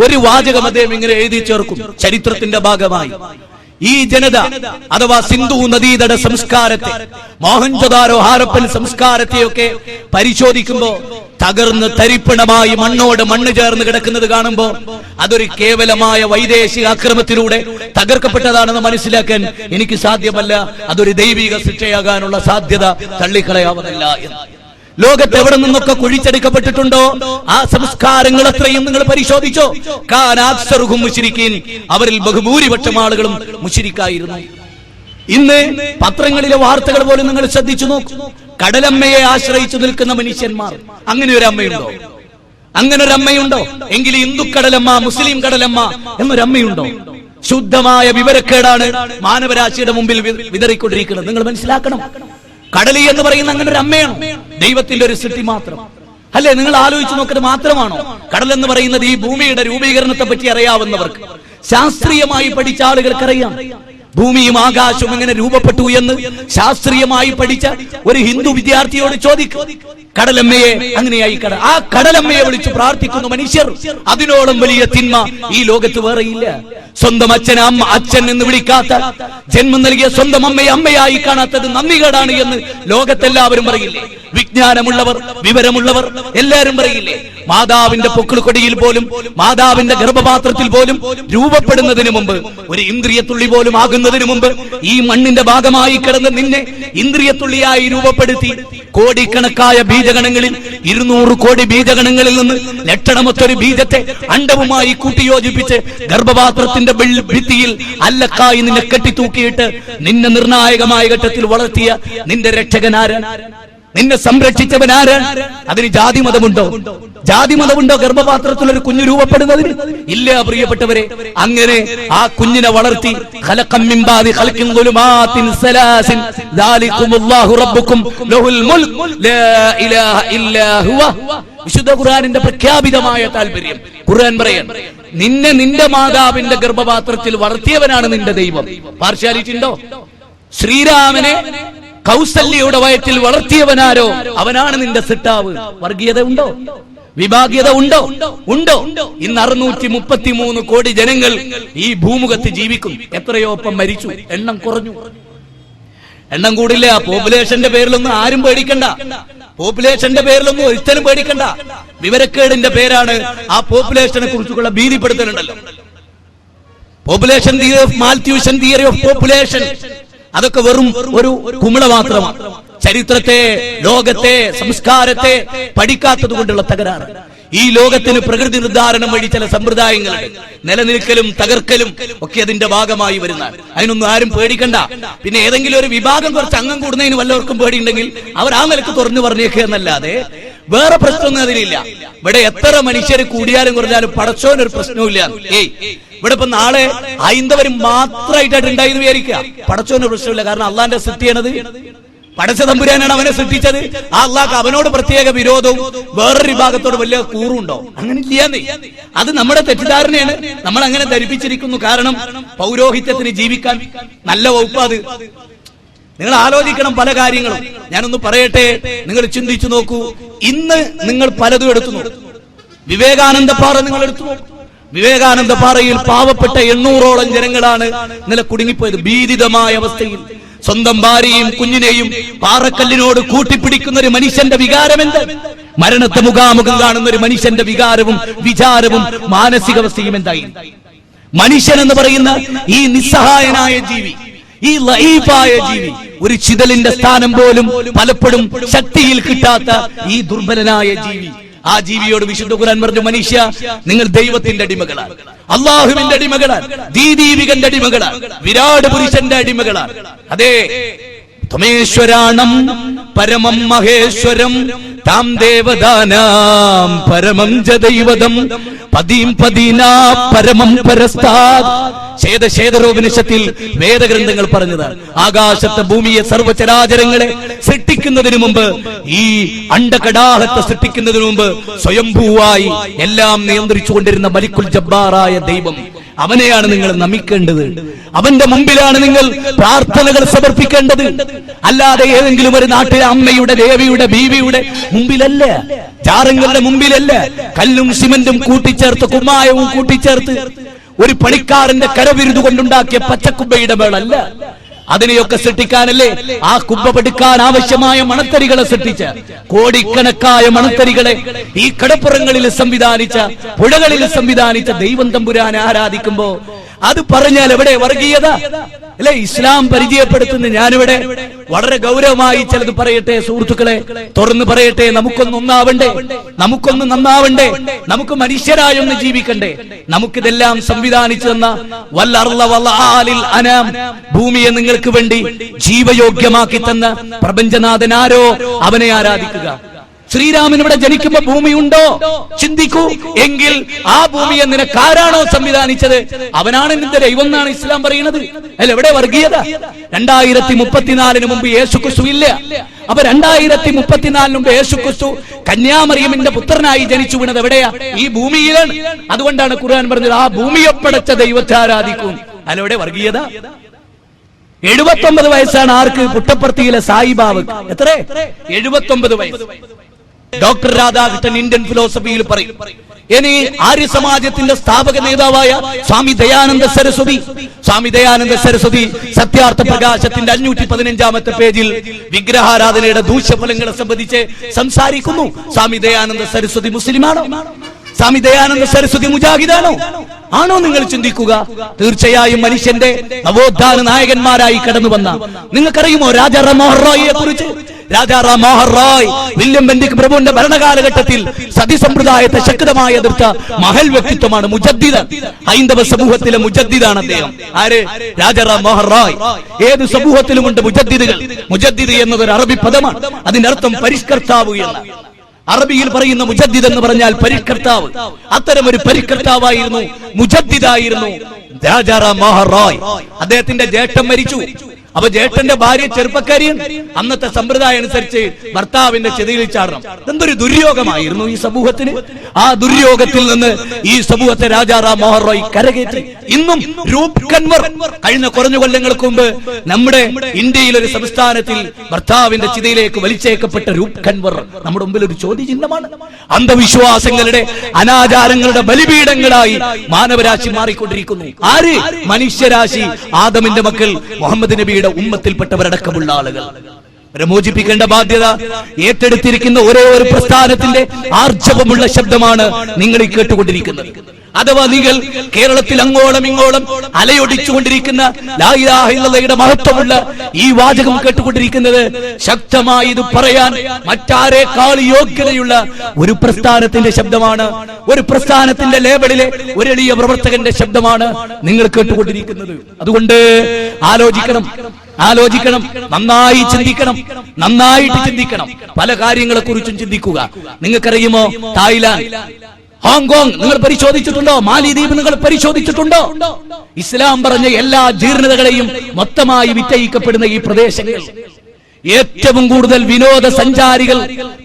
ഒരു വാചകം അദ്ദേഹം ഇങ്ങനെ എഴുതി ചേർക്കും. ചരിത്രത്തിന്റെ ഭാഗമായി ഈ ജനത അഥവാ സിന്ധു നദീതട സംസ്കാരത്തെ, മോഹൻജൊദാരോ ഹാരപ്പൻ സംസ്കാരത്തെയൊക്കെ പരിശോധിക്കുമ്പോ തകർന്ന് തരിപ്പണമായി മണ്ണോട് മണ്ണ് ചേർന്ന് കിടക്കുന്നത് കാണുമ്പോ അതൊരു കേവലമായ വൈദേശിക ആക്രമണത്തിലൂടെ തകർക്കപ്പെട്ടതാണെന്ന് മനസ്സിലാക്കാൻ എനിക്ക് സാധ്യമല്ല. അതൊരു ദൈവിക ശിക്ഷയാകാനുള്ള സാധ്യത തള്ളിക്കളയാവുന്നില്ല എന്ന്. ലോകത്ത് എവിടെ നിന്നൊക്കെ കുഴിച്ചെടുക്കപ്പെട്ടിട്ടുണ്ടോ ആ സംസ്കാരങ്ങൾ അത്രയും നിങ്ങൾ പരിശോധിച്ചോ. കാനാക്സറുഹും മുശ്രിക്കീൻ, അവരിൽ ബഹുഭൂരിപക്ഷം ആളുകളും മുശ്രിക്കായിരുന്നു. ഇന്ന് പത്രങ്ങളിലെ വാർത്തകൾ പോലും നിങ്ങൾ ശ്രദ്ധിച്ചു നോക്കൂ. കടലമ്മയെ ആശ്രയിച്ചു നിൽക്കുന്ന മനുഷ്യന്മാർ. അങ്ങനെ ഒരു അമ്മയുണ്ടോ? അങ്ങനെ ഒരു അമ്മയുണ്ടോ? എങ്കിൽ ഹിന്ദു കടലമ്മ, മുസ്ലിം കടലമ്മ എന്നൊരമ്മയുണ്ടോ? ശുദ്ധമായ വിവരക്കേടാണ് മാനവരാശിയുടെ മുമ്പിൽ വിതറിക്കൊണ്ടിരിക്കുന്നത്. നിങ്ങൾ മനസ്സിലാക്കണം. കടലി എന്ന് പറയുന്ന അങ്ങനെ ഒരു അമ്മയാണ്, ദൈവത്തിന്റെ ഒരു സൃഷ്ടി മാത്രം അല്ലേ? നിങ്ങൾ ആലോചിച്ച് നോക്കുന്നത് മാത്രമാണോ? കടൽ എന്ന് പറയുന്നത് ഈ ഭൂമിയുടെ രൂപീകരണത്തെ പറ്റി അറിയാവുന്നവർക്ക്, ശാസ്ത്രീയമായി പഠിച്ച ആളുകൾക്കറിയാം. ഭൂമിയും ആകാശവും എങ്ങനെ രൂപപ്പെട്ടു എന്ന് ശാസ്ത്രീയമായി പഠിച്ച ഒരു ഹിന്ദു വിദ്യാർത്ഥിയോട് ചോദിക്കും. കടലമ്മയെ അങ്ങനെയായി ആ കടലമ്മയെ വിളിച്ച് പ്രാർത്ഥിക്കുന്ന മനുഷ്യർ, അതിനോളം വലിയ തിന്മ ഈ ലോകത്ത് വേറെയില്ല. സ്വന്തം അച്ഛനെ അച്ഛൻ എന്ന് വിളിക്കാത്ത, ജന്മം നൽകിയ സ്വന്തം അമ്മയെ അമ്മയായി കാണാത്തത് നന്ദികേടാണ് എന്ന് ലോകത്തെല്ലാവരും പറയില്ലേ? വിജ്ഞാനമുള്ളവർ, വിവരമുള്ളവർ എല്ലാവരും പറയില്ലേ? മാതാവിന്റെ പൊക്കിൾക്കൊടിയിൽ പോലും, മാതാവിന്റെ ഗർഭപാത്രത്തിൽ പോലും രൂപപ്പെടുന്നതിന് മുമ്പ്, ഒരു ഇന്ദ്രിയത്തുള്ളി പോലും ആകുന്നതിന് മുമ്പ് ഈ മണ്ണിന്റെ ഭാഗമായി കിടന്ന് നിന്നെ ഇന്ദ്രിയത്തുള്ളിയായി രൂപപ്പെടുത്തി കോടിക്കണക്കായ ബീജഗണങ്ങളിൽ 200 കോടി ബീജഗണങ്ങളിൽ നിന്ന് ലക്ഷണമൊത്തൊരു ബീജത്തെ അണ്ഡവുമായി കൂട്ടിയോജിപ്പിച്ച് ഗർഭപാത്രത്തിന്റെ ഭിത്തിയിൽ അല്ലക്കായി നിന്നെ കെട്ടിത്തൂക്കിയിട്ട് നിന്നെ നിർണായകമായ ഘട്ടത്തിൽ വളർത്തിയ നിന്റെ രക്ഷകനാരൻ, നിന്നെ സംരക്ഷിച്ചവനാരൻ? അതിന് ജാതി മതമുണ്ടോ? ജാതി മതമുണ്ടോ ഗർഭപാത്രത്തിൽ ഒരു കുഞ്ഞു രൂപപ്പെടുന്നതിന്? ഇല്ല പ്രിയപ്പെട്ടവരെ. അങ്ങനെ ആ കുഞ്ഞിനെ വളർത്തി വിശുദ്ധ ഖുർആനിന്റെ പ്രഖ്യാപിതമായ താല്പര്യം. ഖുർആൻ പറയാൻ, നിന്നെ നിന്റെ മാതാവിന്റെ ഗർഭപാത്രത്തിൽ വളർത്തിയവനാണ് നിന്റെ ദൈവം. പാർഷ്യാലിറ്റി ഉണ്ടോ? ശ്രീരാമനെ കൗസല്യയുടെ വയറ്റിൽ വളർത്തിയവനാരോ അവനാണ് നിന്റെ സിട്ടാവ്. വർഗീയത ഉണ്ടോ? വിഭാഗീയത ഉണ്ടോ? ഉണ്ടോ? ഇന്ന് 633 കോടി ജനങ്ങൾ ഈ ഭൂമുഖത്ത് ജീവിക്കും. എത്രയോ ഒപ്പം മരിച്ചു, എണ്ണം കുറഞ്ഞു. എണ്ണം കൂടില്ല. പോപ്പുലേഷന്റെ പേരിലൊന്നും ആരും പേടിക്കണ്ട. പോപ്പുലേഷന്റെ പേരിലൊന്നും ഒരുത്തനും പേടിക്കണ്ട. വിവരക്കേടിന്റെ പേരാണ് ആ പോപ്പുലേഷനെ കുറിച്ചുള്ള ഭീതിപ്പെടുത്തലുണ്ടല്ലോ. Population theory of Malthusian, theory of population, അതൊക്കെ വെറും ഒരു കുമിള മാത്രമാണ്. ചരിത്രത്തെ, ലോകത്തെ, സംസ്കാരത്തെ പഠിക്കാത്തത് കൊണ്ടുള്ള തകരാറ്. ഈ ലോകത്തിന് പ്രകൃതി നിർദ്ധാരണം വഴി ചില സമ്പ്രദായങ്ങളുണ്ട്. നിലനിൽക്കലും തകർക്കലും ഒക്കെ അതിന്റെ ഭാഗമായി വരുന്ന, അതിനൊന്നും ആരും പേടിക്കണ്ട. പിന്നെ ഏതെങ്കിലും ഒരു വിഭാഗം കുറച്ച് അംഗം കൂടുന്നതിന് വല്ലവർക്കും പേടിയുണ്ടെങ്കിൽ അവർ ആ നിലക്ക് തുറന്നു പറഞ്ഞേക്കുക എന്നല്ലാതെ വേറെ പ്രശ്നമൊന്നും അതിലില്ല. ഇവിടെ എത്ര മനുഷ്യർ കൂടിയാലും കുറഞ്ഞാലും പടച്ചോനൊരു പ്രശ്നവും ഇല്ല. ഇവിടെ ഇപ്പൊ നാളെ ഹൈന്ദവരും മാത്രമായിട്ടായിട്ട് ഉണ്ടായിരുന്നു വിചാരിക്കുക, പടച്ചോന് പ്രശ്നമില്ല. കാരണം അള്ളാന്റെ സൃഷ്ടിയാണത്, പടച്ച തമ്പുരാനാണ് അവനെ സൃഷ്ടിച്ചത്. ആ അള്ളാഹ് അവനോട് പ്രത്യേക വിരോധവും വേറൊരു വിഭാഗത്തോട് വലിയ കൂറുണ്ടോ? അങ്ങനെ ഇല്ലാന്നേ. അത് നമ്മുടെ തെറ്റിദ്ധാരണയാണ്. നമ്മൾ അങ്ങനെ ധരിപ്പിച്ചിരിക്കുന്നു. കാരണം പൗരോഹിത്യത്തിന് ജീവിക്കാൻ നല്ല വകുപ്പ് അത്. നിങ്ങൾ ആലോചിക്കണം പല കാര്യങ്ങളും. ഞാനൊന്ന് പറയട്ടെ, നിങ്ങൾ ചിന്തിച്ചു നോക്കൂ. ഇന്ന് നിങ്ങൾ പലതും എടുത്തു നോക്കൂ. വിവേകാനന്ദ പാറ നിങ്ങൾ എടുത്തു നോക്കൂ. വിവേകാനന്ദ പാറയിൽ പാവപ്പെട്ട 800ഓളം ജനങ്ങളാണ് ഇന്നലെ കുടുങ്ങിപ്പോയത്. ഭീതിതമായ അവസ്ഥയിൽ സ്വന്തം ഭാര്യയും കുഞ്ഞിനെയും പാറക്കല്ലിനോട് കൂട്ടിപ്പിടിക്കുന്ന ഒരു മനുഷ്യന്റെ വികാരം എന്ത്? മരണത്തെ മുഖാമുഖം കാണുന്ന ഒരു മനുഷ്യന്റെ വികാരവും വിചാരവും മാനസികാവസ്ഥയും എന്തായി? മനുഷ്യൻ എന്ന് പറയുന്ന ഈ നിസ്സഹായനായ ജീവി, ഈ ലൈഫായ ജീവി, ഒരു ചിതലിന്റെ സ്ഥാനം പോലും പലപ്പോഴും ശക്തിയിൽ കിട്ടാത്ത ഈ ദുർബലനായ ജീവി, ആ ജീവിയോട് വിശുദ്ധ ഖുർആൻ പറഞ്ഞു, മനുഷ്യ നിങ്ങൾ ദൈവത്തിന്റെ അടിമകളാണ്, അള്ളാഹുവിന്റെ അടിമകളാണ്, ദീദീവികന്റെ അടിമകളാണ്, വിരാട് പുരുഷന്റെ അടിമകളാണ്. അതെ, ത്വമേശ്വരാണം പരമം മഹേശ്വരം താം ദേവദാനാം പരമം ജദൈവതം പദീം പദീനാ പരമം പരസ്താദ്. ശേതശേതരോപനിഷത്തിൽ വേദഗ്രന്ഥങ്ങൾ പറഞ്ഞതാണ്. ആകാശത്തെ ഭൂമിയെ സർവചരാചരങ്ങളെ സൃഷ്ടിക്കുന്നതിന് മുമ്പ്, ഈ അണ്ടകടാഹത്തെ സൃഷ്ടിക്കുന്നതിന് മുമ്പ് സ്വയംഭൂവായി എല്ലാം നിയന്ത്രിച്ചുകൊണ്ടിരുന്ന മലിക്കുൽ ജബ്ബാറായ ദൈവം, അവനെയാണ് നിങ്ങൾ നമിക്കേണ്ടത്. അവന്റെ മുമ്പിലാണ് നിങ്ങൾ പ്രാർത്ഥനകൾ സമർപ്പിക്കേണ്ടത്. അല്ലാതെ ഏതെങ്കിലും ഒരു നാട്ടിലെ അമ്മയുടെ, ദേവിയുടെ, ബീവിയുടെ മുമ്പിലല്ല, ജാറങ്ങളുടെ മുമ്പിലല്ല, കല്ലും സിമന്റും കൂട്ടിച്ചേർത്ത് കുമ്മായവും കൂട്ടിച്ചേർത്ത് ഒരു പണിക്കാരന്റെ കരവിരുതു കൊണ്ടുണ്ടാക്കിയ പച്ചക്കുബ്ബയുടെ മേളല്ല. അതിനെയൊക്കെ സൃഷ്ടിക്കാനല്ലേ ആ കുബ്ബ പടുക്കാൻ ആവശ്യമായ മണത്തരികളെ സൃഷ്ടിച്ച കോടിക്കണക്കായ മണത്തരികളെ ഈ കടപ്പുറങ്ങളിൽ സംവിധാനിച്ച, പുഴകളിൽ സംവിധാനിച്ച ദൈവം തമ്പുരാനെ ആരാധിക്കുമ്പോ അത് പറഞ്ഞാൽ എവിടെ വർഗീയത അല്ലെ? ഇസ്ലാം പരിചയപ്പെടുത്തുന്ന ഞാനിവിടെ വളരെ ഗൗരവമായി ചിലത് പറയട്ടെ സുഹൃത്തുക്കളെ, തുറന്നു പറയട്ടെ. നമുക്കൊന്ന് നന്നാവണ്ടേ, നമുക്ക് മനുഷ്യരായൊന്ന് ജീവിക്കണ്ടേ. നമുക്കിതെല്ലാം സംവിധാനിച്ചു തന്ന ഭൂമിയെ നിങ്ങൾക്ക് വേണ്ടി ജീവയോഗ്യമാക്കി തന്ന പ്രപഞ്ചനാഥൻ ആരോ അവനെ ആരാധിക്കുക. ശ്രീരാമൻ ഇവിടെ ജനിക്കുമ്പോ ഭൂമിയുണ്ടോ? ചിന്തിക്കൂ. എങ്കിൽ ആ ഭൂമിയെ നിനക്കാരാണോ സംവിധാനിച്ചത് അവനാണ് നിന്റെ ദൈവം എന്നാണ് ഇസ്ലാം പറയുന്നത്. അല്ല, എവിടെ വർഗീയത? 2034 മുമ്പ് യേശുക്രിസ്തു ഇല്ല. അപ്പൊ 2034 മുമ്പ് യേശുക്രിസ്തു കന്യാമറിയമിന്റെ പുത്രനായി ജനിച്ചു വീണത് എവിടെയാ? ഈ ഭൂമിയിലാണ്. അതുകൊണ്ടാണ് ഖുർആൻ പറഞ്ഞത് ആ ഭൂമിയെ പടച്ച ദൈവത്തെ ആരാധിക്കും. അല്ല, എവിടെ വർഗീയത? 79 വയസ്സാണ് ആർക്ക്? പുട്ടപ്പർത്തിയിലെ സായിബാബ്. എത്ര? 79 വയസ്സ്. ഡോക്ടർ രാധാകൃഷ്ണൻ ഇന്ത്യൻ ഫിലോസഫിയിൽ പറയും. ഇനി ആര്യ സമാജത്തിന്റെ സ്ഥാപക നേതാവായ സ്വാമി ദയാനന്ദ സരസ്വതി സത്യാർത്ഥ പ്രകാശത്തിന്റെ 515-ാമത്തെ പേജിൽ വിഗ്രഹാരാധനയുടെ ദൂഷ്യഫലങ്ങളെ സംബന്ധിച്ച് സംസാരിക്കുന്നു. സ്വാമി ദയാനന്ദ സരസ്വതി മുസ്ലിമാണോ? സ്വാമി ദയാനന്ദ സരസ്വതി മുജാഹിദാണോ? ആണോ? നിങ്ങൾ ചിന്തിക്കുക. തീർച്ചയായും മനുഷ്യന്റെ നവോത്ഥാന നായകന്മാരായി കടന്നു വന്ന, നിങ്ങൾക്കറിയുമോ രാജാറാം മോഹൻ റോയിയെ കുറിച്ച്? രാജാറാം മോഹൻ റോയ് വില്യം ബെന്റിക് പ്രഭുവിന്റെ ഭരണകാലഘട്ടത്തിൽ സതി സമ്പ്രദായത്തെ ശക്തമായി എതിർത്ത മഹൽ വ്യക്തിത്വമാണ്. മുജദ്ദിദ്, ഹൈന്ദവ സമൂഹത്തിലെ മുജദ്ദിദാണ് അദ്ദേഹം. ആര്? രാജാറാം മോഹൻ റോയ്. ഏത് സമൂഹത്തിലുമുണ്ട് മുജദ്ദിദുകൾ. മുജദ്ദിദ് എന്നതൊരു അറബി പദമാണ്. അതിന്റെ അർത്ഥം പരിഷ്കർത്താവ് എന്ന്. അറബിയിൽ പറയുന്ന മുജദ്ദിദ് എന്ന് പറഞ്ഞാൽ പരിഷ്കർത്താവ്. അത്തരം ഒരു പരിഷ്കർത്താവായിരുന്നു, മുജദ്ദിദായിരുന്നു രാജാറാം മോഹൻ റോയ്. അദ്ദേഹത്തിന്റെ ജ്യേഷ്ഠൻ മരിച്ചു. അപ്പൊ ജ്യേഷ്ഠന്റെ ഭാര്യ ചെറുപ്പക്കാരിയാണ്. അന്നത്തെ സമ്പ്രദായം അനുസരിച്ച് ഭർത്താവിന്റെ ചെതിയിൽ ചാടണം. എന്തൊരു ദുര്യോഗമായിരുന്നു ഈ സമൂഹത്തിന്. ആ ദുര്യോഗത്തിൽ നിന്ന് ഈ സമൂഹത്തെ രാജാറാം മോഹൻ റോയ് കരകയറ്റി. ഇന്നും രൂപ് കൻവർ, കഴിഞ്ഞ കുറഞ്ഞ കൊല്ലങ്ങൾക്ക് മുമ്പ് നമ്മുടെ ഇന്ത്യയിലെ ഒരു സംസ്ഥാനത്തിൽ ഭർത്താവിന്റെ ചിതയിലേക്ക് വലിച്ചേക്കപ്പെട്ട രൂപ് കൻവർ നമ്മുടെ മുമ്പിൽ ഒരു ചോദ്യചിഹ്നമാണ്. അന്ധവിശ്വാസങ്ങളുടെ, അനാചാരങ്ങളുടെ ബലിപീഠങ്ങളായി മാനവരാശി മാറിക്കൊണ്ടിരിക്കുന്നു. ആര്? മനുഷ്യരാശി. ആദമിന്റെ മക്കൾ, മുഹമ്മദ് നബിയുടെ ഉമ്മത്തിൽപ്പെട്ടവരടക്കമുള്ള ആളുകൾ. മോചിപ്പിക്കേണ്ട ബാധ്യത ഏറ്റെടുത്തിരിക്കുന്ന ഒരേ ഒരു പ്രസ്ഥാനത്തിന്റെ ആർജവമുള്ള ശബ്ദമാണ് നിങ്ങൾ ഈ കേട്ടുകൊണ്ടിരിക്കുന്നത്. അഥവാ നിങ്ങൾ കേരളത്തിൽ അങ്ങോളം ഇങ്ങോളം അലയൊടിച്ചുകൊണ്ടിരിക്കുന്ന ലാ ഇലാഹ ഇല്ലല്ലാഹയുടെ മഹത്വമുള്ള ഈ വാചകം കേട്ടുകൊണ്ടിരിക്കുന്നത് ശക്തമായി ഇത് പറയാൻ മറ്റാരേക്കാൾ യോഗ്യതയുള്ള ഒരു പ്രസ്ഥാനത്തിന്റെ ശബ്ദമാണ്. ഒരു പ്രസ്ഥാനത്തിന്റെ ലേബലിലെ ഒരു എളിയ പ്രവർത്തകന്റെ ശബ്ദമാണ് നിങ്ങൾ കേട്ടുകൊണ്ടിരിക്കുന്നത്. അതുകൊണ്ട് ആലോചിക്കണം, നന്നായി ചിന്തിക്കണം, നന്നായിട്ട് ചിന്തിക്കണം. പല കാര്യങ്ങളെ കുറിച്ചും ചിന്തിക്കുക. നിങ്ങൾക്കറിയുമോ തായ്ലാന്റ്, ഹോങ്കോങ് നിങ്ങൾ പരിശോധിച്ചിട്ടുണ്ടോ? മാലിദ്വീപ് നിങ്ങൾ പരിശോധിച്ചിട്ടുണ്ടോ? ഇസ്ലാം പറഞ്ഞ എല്ലാ ജീർണതകളെയും മൊത്തമായി വിറ്റയിക്കപ്പെടുന്ന ഈ പ്രദേശങ്ങൾ, ഏറ്റവും കൂടുതൽ വിനോദസഞ്ചാരികൾ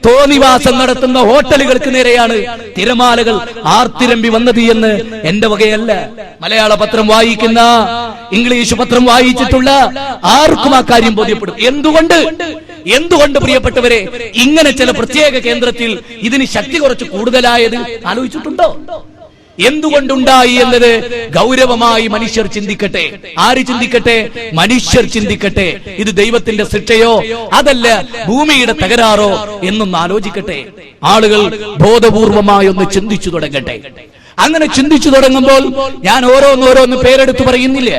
തോന്നിവാസം നടത്തുന്ന ഹോട്ടലുകൾക്ക് നേരെയാണ് തിരമാലകൾ ആർത്തിരമ്പി വന്നത് എന്ന് എന്റെ വകയല്ല. മലയാള പത്രം വായിക്കുന്ന, ഇംഗ്ലീഷ് പത്രം വായിച്ചിട്ടുള്ള ആർക്കും ആ കാര്യം ബോധ്യപ്പെടും. എന്തുകൊണ്ട് പ്രിയപ്പെട്ടവരെ ഇങ്ങനെ ചില പ്രത്യേക കേന്ദ്രത്തിൽ ഇതിന് ശക്തി കുറച്ച് കൂടുതലായത് ആലോചിച്ചിട്ടുണ്ടോ? എന്തുകൊണ്ടുണ്ടായി എന്നത് ഗൗരവമായി മനുഷ്യർ ചിന്തിക്കട്ടെ. ആര് ചിന്തിക്കട്ടെ? മനുഷ്യർ ചിന്തിക്കട്ടെ. ഇത് ദൈവത്തിന്റെ ശിക്ഷയോ അതല്ല ഭൂമിയുടെ തകരാറോ എന്നൊന്ന് ആലോചിക്കട്ടെ. ആളുകൾ ബോധപൂർവമായി ഒന്ന് ചിന്തിച്ചു തുടങ്ങട്ടെ. അങ്ങനെ ചിന്തിച്ചു തുടങ്ങുമ്പോൾ ഞാൻ ഓരോന്നോരോന്ന് പേരെടുത്ത് പറയുന്നില്ല.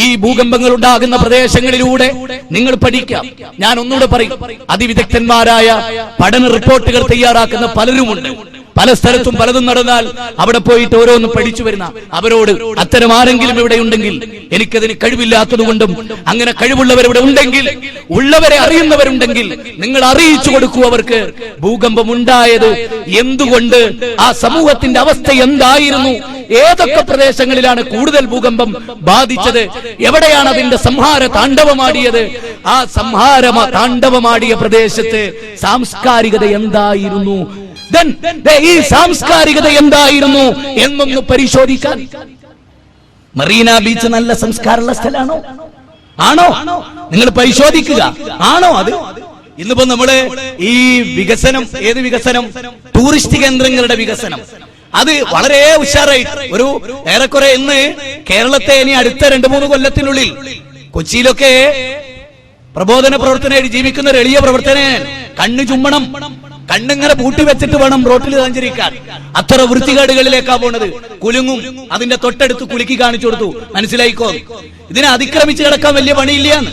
ഈ ഭൂകമ്പങ്ങൾ ഉണ്ടാകുന്ന പ്രദേശങ്ങളിലൂടെ നിങ്ങൾ പഠിക്കാം. ഞാൻ ഒന്നുകൂടെ പറയും, അതിവിദഗ്ധന്മാരായ പഠന റിപ്പോർട്ടുകൾ തയ്യാറാക്കുന്ന പലരുമുണ്ട്. പല സ്ഥലത്തും പലതും നടന്നാൽ അവിടെ പോയിട്ട് ഓരോന്ന് പഠിച്ചു വരുന്ന അവരോട് അത്തരം ആരെങ്കിലും ഇവിടെ ഉണ്ടെങ്കിൽ, എനിക്കതിന് കഴിവില്ലാത്തതുകൊണ്ടും അങ്ങനെ കഴിവുള്ളവരിവിടെ ഉണ്ടെങ്കിൽ, ഉള്ളവരെ അറിയുന്നവരുണ്ടെങ്കിൽ നിങ്ങൾ അറിയിച്ചു കൊടുക്കൂ അവർക്ക്. ഭൂകമ്പം ഉണ്ടായത് എന്തുകൊണ്ട്, ആ സമൂഹത്തിന്റെ അവസ്ഥ എന്തായിരുന്നു, ഏതൊക്കെ പ്രദേശങ്ങളിലാണ് കൂടുതൽ ഭൂകമ്പം ബാധിച്ചത്, എവിടെയാണ് അതിന്റെ സംഹാര താണ്ഡവമാടിയത്, ആ സംഹാര താണ്ഡവമാടിയ പ്രദേശത്ത് സാംസ്കാരികത എന്തായിരുന്നു, ഈ സാംസ്കാരികത എന്തായിരുന്നു എന്നൊന്ന് പരിശോധിക്കാൻ. മറീന ബീച്ച് നല്ല സംസ്കാരമുള്ള സ്ഥലമാണോ? ആണോ? നിങ്ങൾ പരിശോധിക്കുക. ആണോ അത്? ഇന്നിപ്പോ നമ്മള് ഈ വികസനം, ഏത് വികസനം? ടൂറിസ്റ്റ് കേന്ദ്രങ്ങളുടെ വികസനം. അത് വളരെ ഉഷാറായി ഒരു ഏറെക്കുറെ ഇന്ന് കേരളത്തെ ഇനി അടുത്ത 2-3 കൊല്ലത്തിനുള്ളിൽ കൊച്ചിയിലൊക്കെ പ്രബോധന പ്രവർത്തനമായിട്ട് ജീവിക്കുന്ന ഒരു എളിയ പ്രവർത്തനൻ കണ്ണ് ചുമ്മണം, കണ്ണിങ്ങനെ പൂട്ടിവെച്ചിട്ട് വേണം റോട്ടിൽ സഞ്ചരിക്കാൻ. അത്ര വൃത്തികേടുകളിലേക്കാ പോണത്. കുലുങ്ങും, അതിന്റെ തൊട്ടടുത്ത് കുലുക്കി കാണിച്ചു കൊടുത്തു, മനസ്സിലായിക്കോ ഇതിനെ അതിക്രമിച്ച് കിടക്കാൻ വലിയ പണിയില്ലാന്ന്.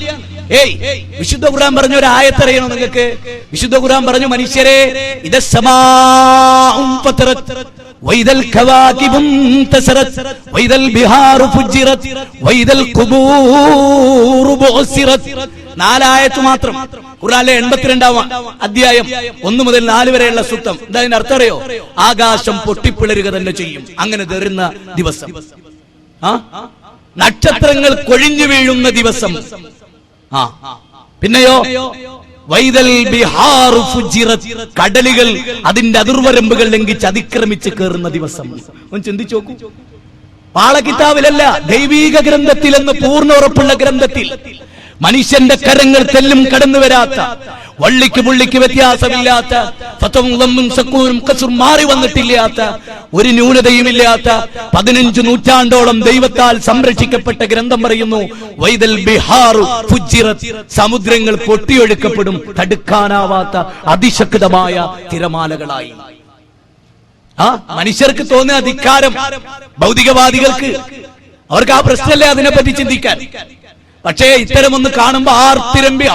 വിശുദ്ധ ഖുർആൻ പറഞ്ഞ ഒരു ആയത്തറിയണോ നിങ്ങൾക്ക്? വിശുദ്ധ ഖുർആൻ പറഞ്ഞു, മനുഷ്യരെ വൈദൽ കവാകിബും തസറത് വൈദൽ ബിഹാറു ഫുജിറത് വൈദൽ ഖുബൂറു ബുഅസിറത്. 4 ആയത്ത് മാത്രം ഖുർആനിലെ 82-ാം അധ്യായം 1 മുതൽ 4 വരെയുള്ള സൂക്തം. ഇതിന്റെ അർത്ഥം അറിയോ? ആകാശം പൊട്ടിപ്പിളരുക തന്നെ ചെയ്യും അങ്ങനെ തരുന്ന ദിവസം, നക്ഷത്രങ്ങൾ കൊഴിഞ്ഞു വീഴുന്ന ദിവസം. പിന്നെയോ വൈദൽ ബിഹാറു ഫുജിറത്, കടലുകൾ അതിന്റെ അതിർവരമ്പുകൾ ലംഘിച്ച് അതിക്രമിച്ച് കയറുന്ന ദിവസം. ഒന്ന് ചിന്തിച്ചു നോക്കൂ. പാളകിതാബിലല്ല, ദൈവീക ഗ്രന്ഥത്തിൽ എന്ന് പൂർണ്ണ ഉറപ്പുള്ള ഗ്രന്ഥത്തിൽ മനുഷ്യന്റെ കരങ്ങൾ തെല്ലും കടന്നു വരാത്ത, വള്ളിക്ക് പുള്ളിക്ക് വ്യത്യാസമില്ലാത്ത, മാറി വന്നിട്ടില്ലാത്ത, ഒരു ന്യൂനതയുമില്ലാത്ത 15 നൂറ്റാണ്ടോളം ദൈവത്താൽ സംരക്ഷിക്കപ്പെട്ട ഗ്രന്ഥം പറയുന്നു, വൈദൽ ബിഹാറു ഫുജിറത്, സമുദ്രങ്ങൾ പൊട്ടിയൊഴുക്കപ്പെടും തടുക്കാനാവാത്ത അതിശക്തമായ തിരമാലകളായി. മനുഷ്യർക്ക് തോന്നുന്ന ധിക്കാരം, ഭൗതികവാദികൾക്ക് അവർക്ക് ആ പ്രശ്നമല്ലേ അതിനെപ്പറ്റി ചിന്തിക്കാൻ. പക്ഷേ ഇത്തരമൊന്ന് കാണുമ്പോ ആർത്തിരമ്പി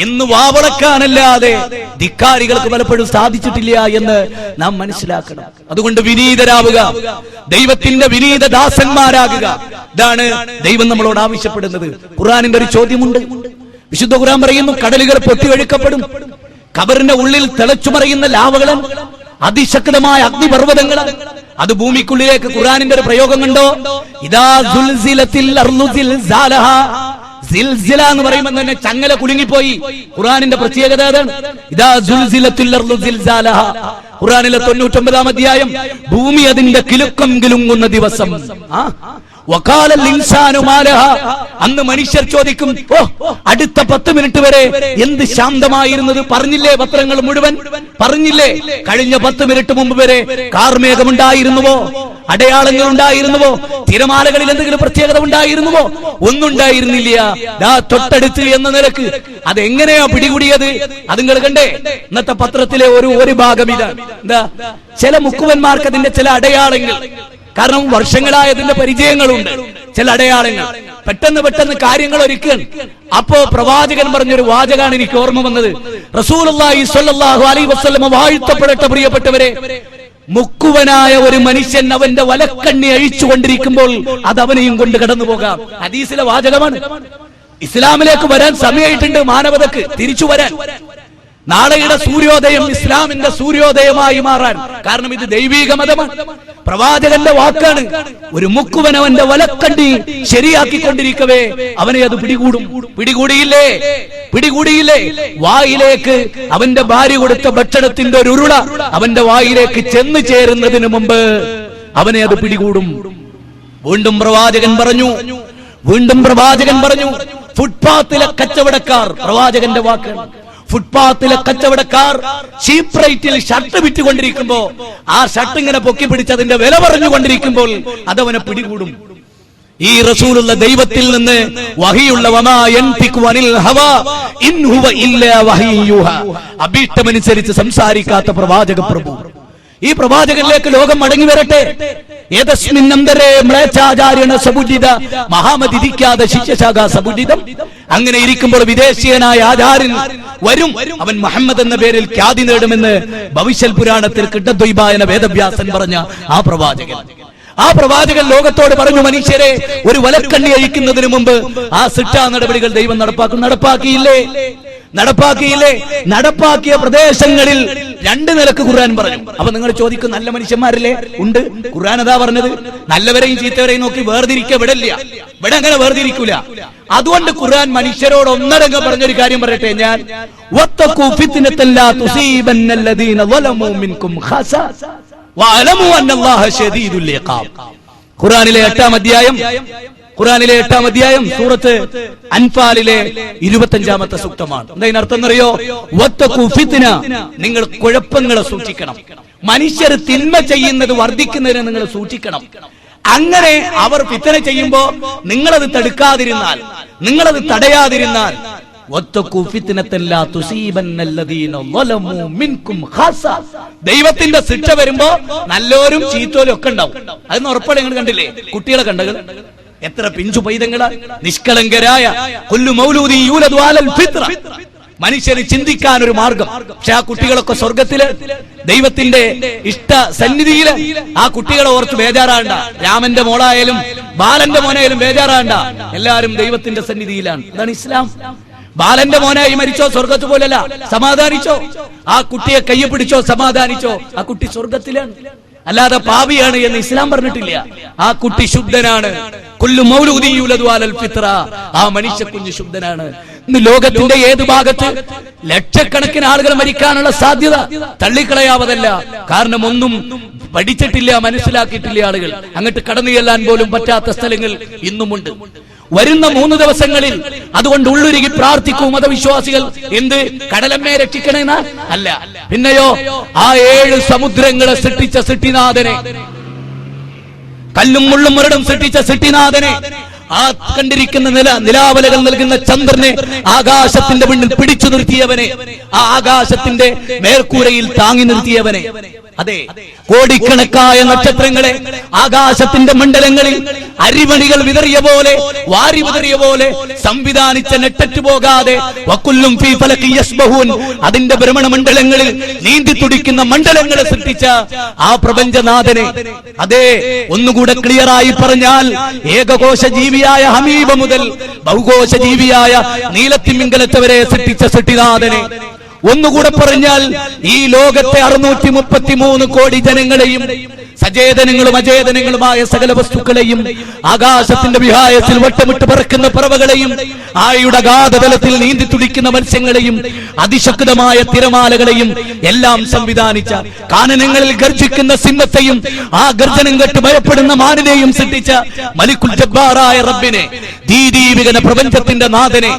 എന്ന് വാവളക്കാനല്ലാതെ ധിക്കാരികൾക്ക് പലപ്പോഴും സാധിച്ചിട്ടില്ല എന്ന് നാം മനസ്സിലാക്കണം. അതുകൊണ്ട് വിനീതരാവുക, ദൈവത്തിന്റെ വിനീത ദാസന്മാരാകുക. ഇതാണ് ദൈവം നമ്മളോട് ആവശ്യപ്പെടുന്നത്. ഖുർആനിന്റെ ഒരു ചോദ്യമുണ്ട്. വിശുദ്ധ ഖുർആൻ പറയുന്നു, കടലുകൾ പൊട്ടിയൊഴുക്കപ്പെടും, ഖബറിന്റെ ഉള്ളിൽ തിളച്ചുമറിയുന്ന ലാവകളും അതിശക്തമായ അഗ്നിപർവ്വതങ്ങൾ, അത് ഭൂമിക്കുള്ളിലേക്ക് ഖുർആനിന്റെ ഒരു പ്രയോഗം കണ്ടോ? ഇദാ സുൽസിലത്തിൽ അർളു സിൽസാലഹ. സിൽസില എന്ന് പറയുമ്പോൾ തന്നെ ചങ്ങല കുലുങ്ങിപ്പോയി. ഖുർആനിന്റെ പ്രത്യേകത അതാണ്. ഇദാ സുൽസിലത്തിൽ അർളു സിൽസാലഹ. ഖുർആനിലെ 99-ാം അധ്യായം, ഭൂമി അതിന്റെ കിലുക്കം കിലുങ്ങുന്ന ദിവസം. അന്ന് മനുഷ്യർ ചോദിക്കും, അടുത്ത 10 മിനിറ്റ് വരെ എന്ത് ശാന്തമായിരുന്നത്, പറഞ്ഞില്ലേ പത്രങ്ങൾ മുഴുവൻ? പറഞ്ഞില്ലേ കഴിഞ്ഞ 10 മിനിറ്റ് മുമ്പ് വരെ കാർമേഘമുണ്ടായിരുന്നുവോ, അടയാളങ്ങൾ ഉണ്ടായിരുന്നുവോ, തിരമാലകളിൽ എന്തെങ്കിലും പ്രത്യേകത ഉണ്ടായിരുന്നുവോ? ഒന്നും ഉണ്ടായിരുന്നില്ല. തൊട്ടടുത്ത് എന്ന നിലക്ക് അതെങ്ങനെയാ പിടികൂടിയത്? അത് നിങ്ങൾ കണ്ടേ? ഇന്നത്തെ പത്രത്തിലെ ഒരു ഭാഗം ഇതാണ്. എന്താ, ചില മുക്കുവന്മാർക്ക് അതിന്റെ ചില അടയാളങ്ങൾ, കാരണം വർഷങ്ങളായതിന്റെ പരിചയങ്ങളുണ്ട്, ചില അടയാളങ്ങൾ പെട്ടെന്ന് കാര്യങ്ങൾ ഒരുക്കാൻ. അപ്പോ പ്രവാചകൻ പറഞ്ഞൊരു വാചകാണ് എനിക്ക് ഓർമ്മ വന്നത്. റസൂലുള്ളാഹി സ്വല്ലല്ലാഹു അലൈഹി വസല്ലം വാഴ്ത്തപ്പെടട്ടെ പ്രിയപ്പെട്ടവരെ, മുക്കുവനായ ഒരു മനുഷ്യൻ അവന്റെ വലക്കണ്ണി അഴിച്ചുകൊണ്ടിരിക്കുമ്പോൾ അത് അവനെയും കൊണ്ട് കടന്നു പോകാം. ഹദീസിലെ വാചകമാണ്. ഇസ്ലാമിലേക്ക് വരാൻ സമയമായിട്ടുണ്ട് മാനവതക്ക് തിരിച്ചു വരാൻ. നാളെയുടെ സൂര്യോദയം ഇസ്ലാമിന്റെ സൂര്യോദയമായി മാറാൻ. കാരണം ഇത് ദൈവീക മതമാണ്, പ്രവാചകന്റെ വാക്കാണ്. ഒരു മുക്കുവൻ അവന്റെ വലക്കണ്ടി ശരിയാക്കിക്കൊണ്ടിരിക്കവേ അവനെ അത് പിടികൂടും. പിടികൂടിയില്ലേ? വായിലേക്ക് അവന്റെ ഭാര്യ കൊടുത്ത ഭക്ഷണത്തിന്റെ ഒരു ഉരുള അവന്റെ വായിലേക്ക് ചെന്ന് ചേരുന്നതിന് മുമ്പ് അവനെ അത് പിടികൂടും. വീണ്ടും പ്രവാചകൻ പറഞ്ഞു, ഫുട്പാത്തിലെ കച്ചവടക്കാർ, പ്രവാചകന്റെ വാക്കാണ്, ഫുട്പാത്തിലെ കച്ചവടക്കാർ ചീപ്പ് റേറ്റിൽ ഷർട്ട് വിറ്റുകൊണ്ടിരിക്കുമ്പോ ആ ഷർട്ട് ഇങ്ങനെ പൊക്കി പിടിച്ച് അതിന്റെ വില പറഞ്ഞുകൊണ്ടിരിക്കുമ്പോൾ അതവനെ പിടികൂടും. ഈ റസൂലുള്ള ദൈവത്തിൽ നിന്ന് വഹിയുള്ള അഭീഷ്ടമനുസരിച്ച് സംസാരിക്കാത്ത പ്രവാചക പ്രഭു. ഈ പ്രവാചകനിലേക്ക് ലോകം മടങ്ങി വരട്ടെ. അങ്ങനെ ഇരിക്കുമ്പോൾ വിദേശീയനായ ആചാര്യൻ വരും, അവൻ മുഹമ്മദ് എന്ന പേരിൽ ഖ്യാതി നേടുമെന്ന് ഭവിഷ്യൽ പുരാണത്തിൽ കിഡദ്വൈപായന വേദവ്യാസൻ പറഞ്ഞ ആ പ്രവാചകൻ ലോകത്തോട് പറഞ്ഞു, മനുഷ്യരെ ഒരു വലക്കണ്ണി അഴിക്കുന്നതിന് മുമ്പ് ആ ശിക്ഷാ നടപടികൾ ദൈവം നടപ്പാക്കിയില്ലേ? നടപ്പാക്കിയ പ്രദേശങ്ങളിൽ 2 നിലക്ക് ഖുർആൻ പറഞ്ഞു. അപ്പൊ നിങ്ങൾ ചോദിക്കും, നല്ല മനുഷ്യന്മാരില്ലേ? ഉണ്ട്. ഖുർആൻ അതാ പറഞ്ഞത്, നല്ലവരെയും ചീത്തവരെയും നോക്കി വേർതിരിക്കുക. ഇവിടെ അങ്ങനെ വേർതിരിക്കൂല. അതുകൊണ്ട് ഖുർആൻ മനുഷ്യരോട് ഒന്നടങ്കം പറഞ്ഞൊരു കാര്യം പറയട്ടെ ഞാൻ, ഖുർആനിലെ 8-ാം അധ്യായം ഖുർആനിലെ 8-ാം അധ്യായം സൂറത്ത് അൻഫാലിലെ 25-ാമത്തെ സൂക്തമാണ്. എന്താ ഇതിനർത്ഥം എന്നറിയോ? വത്തഖു ഫിത്ന, നിങ്ങൾ കുഴപ്പങ്ങളെ സൂക്ഷിക്കണം. മനുഷ്യർ തിന്മ ചെയ്യുന്നത് വർദ്ധിക്കുന്നതിനെ നിങ്ങൾ സൂക്ഷിക്കണം. അങ്ങനെ അവർ ഫിത്ന ചെയ്യുമ്പോ നിങ്ങളത് തടുക്കാതിരുന്നാൽ, നിങ്ങളത് തടയാതിരുന്നാൽ, ദൈവത്തിന്റെ ശിക്ഷ വരുമ്പോ നല്ലോരും ചീത്തോലും ഒക്കെ ഉണ്ടാവും. അതെന്ന് ഉറപ്പാണ്. നിങ്ങൾ കണ്ടില്ലേ കുട്ടികളെ കണ്ടത്? എത്ര പിഞ്ചു പൈതങ്ങളാ, നിഷ്കളങ്കരായ. കുല്ലു മൗലൂദി യൂലദു അലൽ ഫിത്ര, മനുഷ്യന് ചിന്തിക്കാൻ ഒരു മാർഗം. പക്ഷെ ആ കുട്ടികളൊക്കെ സ്വർഗത്തില് ദൈവത്തിന്റെ ഇഷ്ട സന്നിധിയില്. ആ കുട്ടികളെ ഓർത്ത് ബേജാറാണ്ട. രാമന്റെ മോളായാലും ബാലന്റെ മോനായാലും ബേജാറാണ്ട. എല്ലാരും ദൈവത്തിന്റെ സന്നിധിയിലാണ്. അതാണ് ഇസ്ലാം. ബാലന്റെ മോനായി മരിച്ചോ സ്വർഗത്ത് പോലല്ല, സമാധാനിച്ചോ. ആ കുട്ടിയെ കയ്യെ പിടിച്ചോ, സമാധാനിച്ചോ. ആ കുട്ടി സ്വർഗത്തിലാണ്, അല്ലാതെ പാപിയാണ് എന്ന് ഇസ്ലാം പറഞ്ഞിട്ടില്ല. ആ കുട്ടി ശുദ്ധനാണ്. കുല്ലു മൗലൂദി യൂലദു അലൽ ഫിത്ര, ആ മനുഷ്യ കുഞ്ഞ് ശുദ്ധനാണ്. ഇന്ന് ലോകത്തിന്റെ ഏത് ഭാഗത്ത് ലക്ഷക്കണക്കിന് ആളുകൾ മരിക്കാനുള്ള സാധ്യത തള്ളിക്കളയാവതല്ല. കാരണം ഒന്നും പഠിച്ചിട്ടില്ല, മനസ്സിലാക്കിയിട്ടില്ല ആളുകൾ. അങ്ങോട്ട് കടന്നു ചെല്ലാൻ പോലും പറ്റാത്ത സ്ഥലങ്ങൾ ഇന്നുമുണ്ട്. വരുന്ന 3 ദിവസങ്ങളിൽ അതുകൊണ്ട് ഉള്ളുരുകി പ്രാർത്ഥിക്കൂ മതവിശ്വാസികൾ. എന്ത്? കടലമ്മയെ രക്ഷിക്കണേന്നാ? അല്ല, പിന്നെയോ ആ 7 സമുദ്രങ്ങളെ സൃഷ്ടിച്ച സൃഷ്ടിനാഥനെ, കല്ലും മുള്ളും മുരടും സൃഷ്ടിച്ച സൃഷ്ടിനാഥനെ, ആ കണ്ടിരിക്കുന്ന നിലാവലകൾ നൽകുന്ന ചന്ദ്രനെ ആകാശത്തിന്റെ മുന്നിൽ പിടിച്ചു നിർത്തിയവനെ, ആ ആകാശത്തിന്റെ മേൽക്കൂരയിൽ താങ്ങി നിർത്തിയവനെ, അതെ, കോടിക്കണക്കായ നക്ഷത്രങ്ങളെ ആകാശത്തിന്റെ മണ്ഡലങ്ങളിൽ അരിമണികൾ വിതറിയ പോലെ, വാരി വിതറിയ പോലെ സംവിധാനിച്ച നെട്ടറ്റു പോകാതെ വക്കുല്ലും ഫീ ഫലകി യസ്ബഹൂൻ, അതിന്റെ ഭ്രമണ മണ്ഡലങ്ങളിൽ നീന്തി തുടിക്കുന്ന മണ്ഡലങ്ങളെ സൃഷ്ടിച്ച ആ പ്രപഞ്ചനാഥനെ, അതെ, ഒന്നുകൂടെ ക്ലിയറായി പറഞ്ഞാൽ ഏകകോശ ജീവിയായ ഹമീബ മുതൽ ബഹുകോശ ജീവിയായ നീലത്തിമിംഗലത്തെ വരെ സൃഷ്ടിച്ച സൃഷ്ടിനാഥനെ, ഒന്നുകൂടെ പറഞ്ഞാൽ ഈ ലോകത്തെ 633 കോടി ജനങ്ങളെയും സചേതനങ്ങളും അചേതനങ്ങളുമായ സകല വസ്തുക്കളെയും ആകാശത്തിന്റെ വിഹായത്തിൽ വട്ടമിട്ട് പറക്കുന്ന പറവകളെയും ആയുടെ അഗാധതലത്തിൽ നീന്തി തുടിക്കുന്ന മത്സ്യങ്ങളെയും അതിശക്തമായ തിരമാലകളെയും എല്ലാം സംവിധാനിച്ച, കാനനങ്ങളിൽ ഗർജിക്കുന്ന സിംഹത്തെയും ആ ഗർജനം കേട്ട് ഭയപ്പെടുന്ന മാനിനെയും സൃഷ്ടിച്ച മലിക്കുൽ ജബ്ബാറായ റബ്ബിനെ, ദീദീവികന പ്രപഞ്ചത്തിന്റെ നാഥനെ,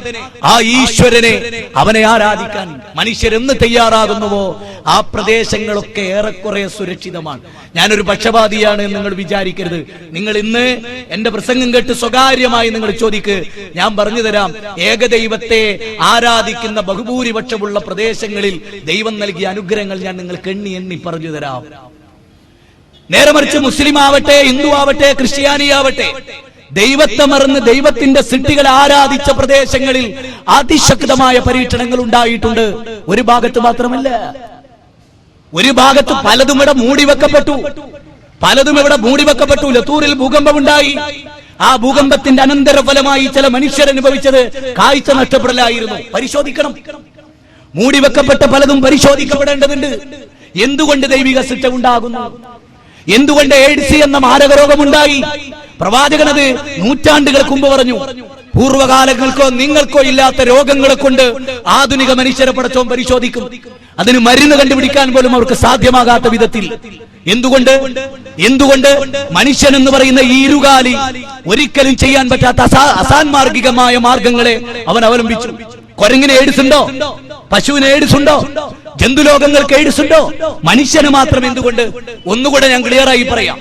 ആ ഈശ്വരനെ, അവനെ ആരാധിക്കാൻ മനുഷ്യരെന്ന് തയ്യാറാകുന്നുവോ ആ പ്രദേശങ്ങളൊക്കെ ഏറെക്കുറെ സുരക്ഷിതമാണ്. ഞാനൊരു പക്ഷപാതിയാണ് എന്ന് നിങ്ങൾ വിചാരിക്കരുത്. നിങ്ങൾ ഇന്ന് എന്റെ പ്രസംഗം കേട്ട് സ്വകാര്യമായി നിങ്ങൾ ചോദിക്ക്, ഞാൻ പറഞ്ഞു തരാം. ഏകദൈവത്തെ ആരാധിക്കുന്ന ബഹുഭൂരിപക്ഷമുള്ള പ്രദേശങ്ങളിൽ ദൈവം നൽകിയ അനുഗ്രഹങ്ങൾ ഞാൻ നിങ്ങൾക്ക് എണ്ണി പറഞ്ഞു തരാം. നേരെ മറിച്ച് മുസ്ലിം ആവട്ടെ, ഹിന്ദു ആവട്ടെ, ക്രിസ്ത്യാനിയാവട്ടെ, ദൈവത്തെ മറന്ന് ദൈവത്തിന്റെ സൃഷ്ടികളെ ആരാധിച്ച പ്രദേശങ്ങളിൽ അതിശക്തമായ പരീക്ഷണങ്ങൾ ഉണ്ടായിട്ടുണ്ട്. ഒരു ഭാഗത്ത് മാത്രമല്ല, ഒരു ഭാഗത്ത് പലതും ഇവിടെ മൂടിവെക്കപ്പെട്ടു. ലത്തൂരിൽ ഭൂകമ്പമുണ്ടായി. ആ ഭൂകമ്പത്തിന്റെ അനന്തരഫലമായി ചില മനുഷ്യരനുഭവിച്ചത് കാഴ്ച നഷ്ടപ്പെടലായിരുന്നു. പരിശോധിക്കണം. മൂടിവെക്കപ്പെട്ട പലതും പരിശോധിക്കപ്പെടേണ്ടതുണ്ട്. എന്തുകൊണ്ട് ദൈവിക ശിക്ഷ ഉണ്ടാകുന്നു? എന്തുകൊണ്ട് എയ്ഡ്സ് എന്ന മാരകരോഗമുണ്ടായി? പ്രവാചകനത് നൂറ്റാണ്ടുകൾക്ക് മുമ്പ് പറഞ്ഞു. പൂർവ്വകാലങ്ങൾക്കോ നിങ്ങൾക്കോ ഇല്ലാത്ത രോഗങ്ങളെ കൊണ്ട് ആധുനിക മനുഷ്യരെ പടച്ചോൻ പരിശോധിക്കും. അതിന് മരുന്ന് കണ്ടുപിടിക്കാൻ പോലും അവർക്ക് സാധ്യമാകാത്ത വിധത്തിൽ. എന്തുകൊണ്ട് മനുഷ്യൻ എന്ന് പറയുന്ന ഈ ഇരുകാലി ഒരിക്കലും ചെയ്യാൻ പറ്റാത്ത അസാൻമാർഗികമായ മാർഗങ്ങളെ അവൻ അവലംബിച്ചു. കുരങ്ങിന് എയ്ഡ്സ് ഉണ്ടോ? പശുവിന് എയ്ഡ്സ് ഉണ്ടോ? ജന്തുലോകങ്ങൾക്ക് എയ്ഡ്സ് ഉണ്ടോ? മനുഷ്യന് മാത്രം എന്തുകൊണ്ട്? ഒന്നുകൂടെ ഞാൻ ക്ലിയറായി പറയാം.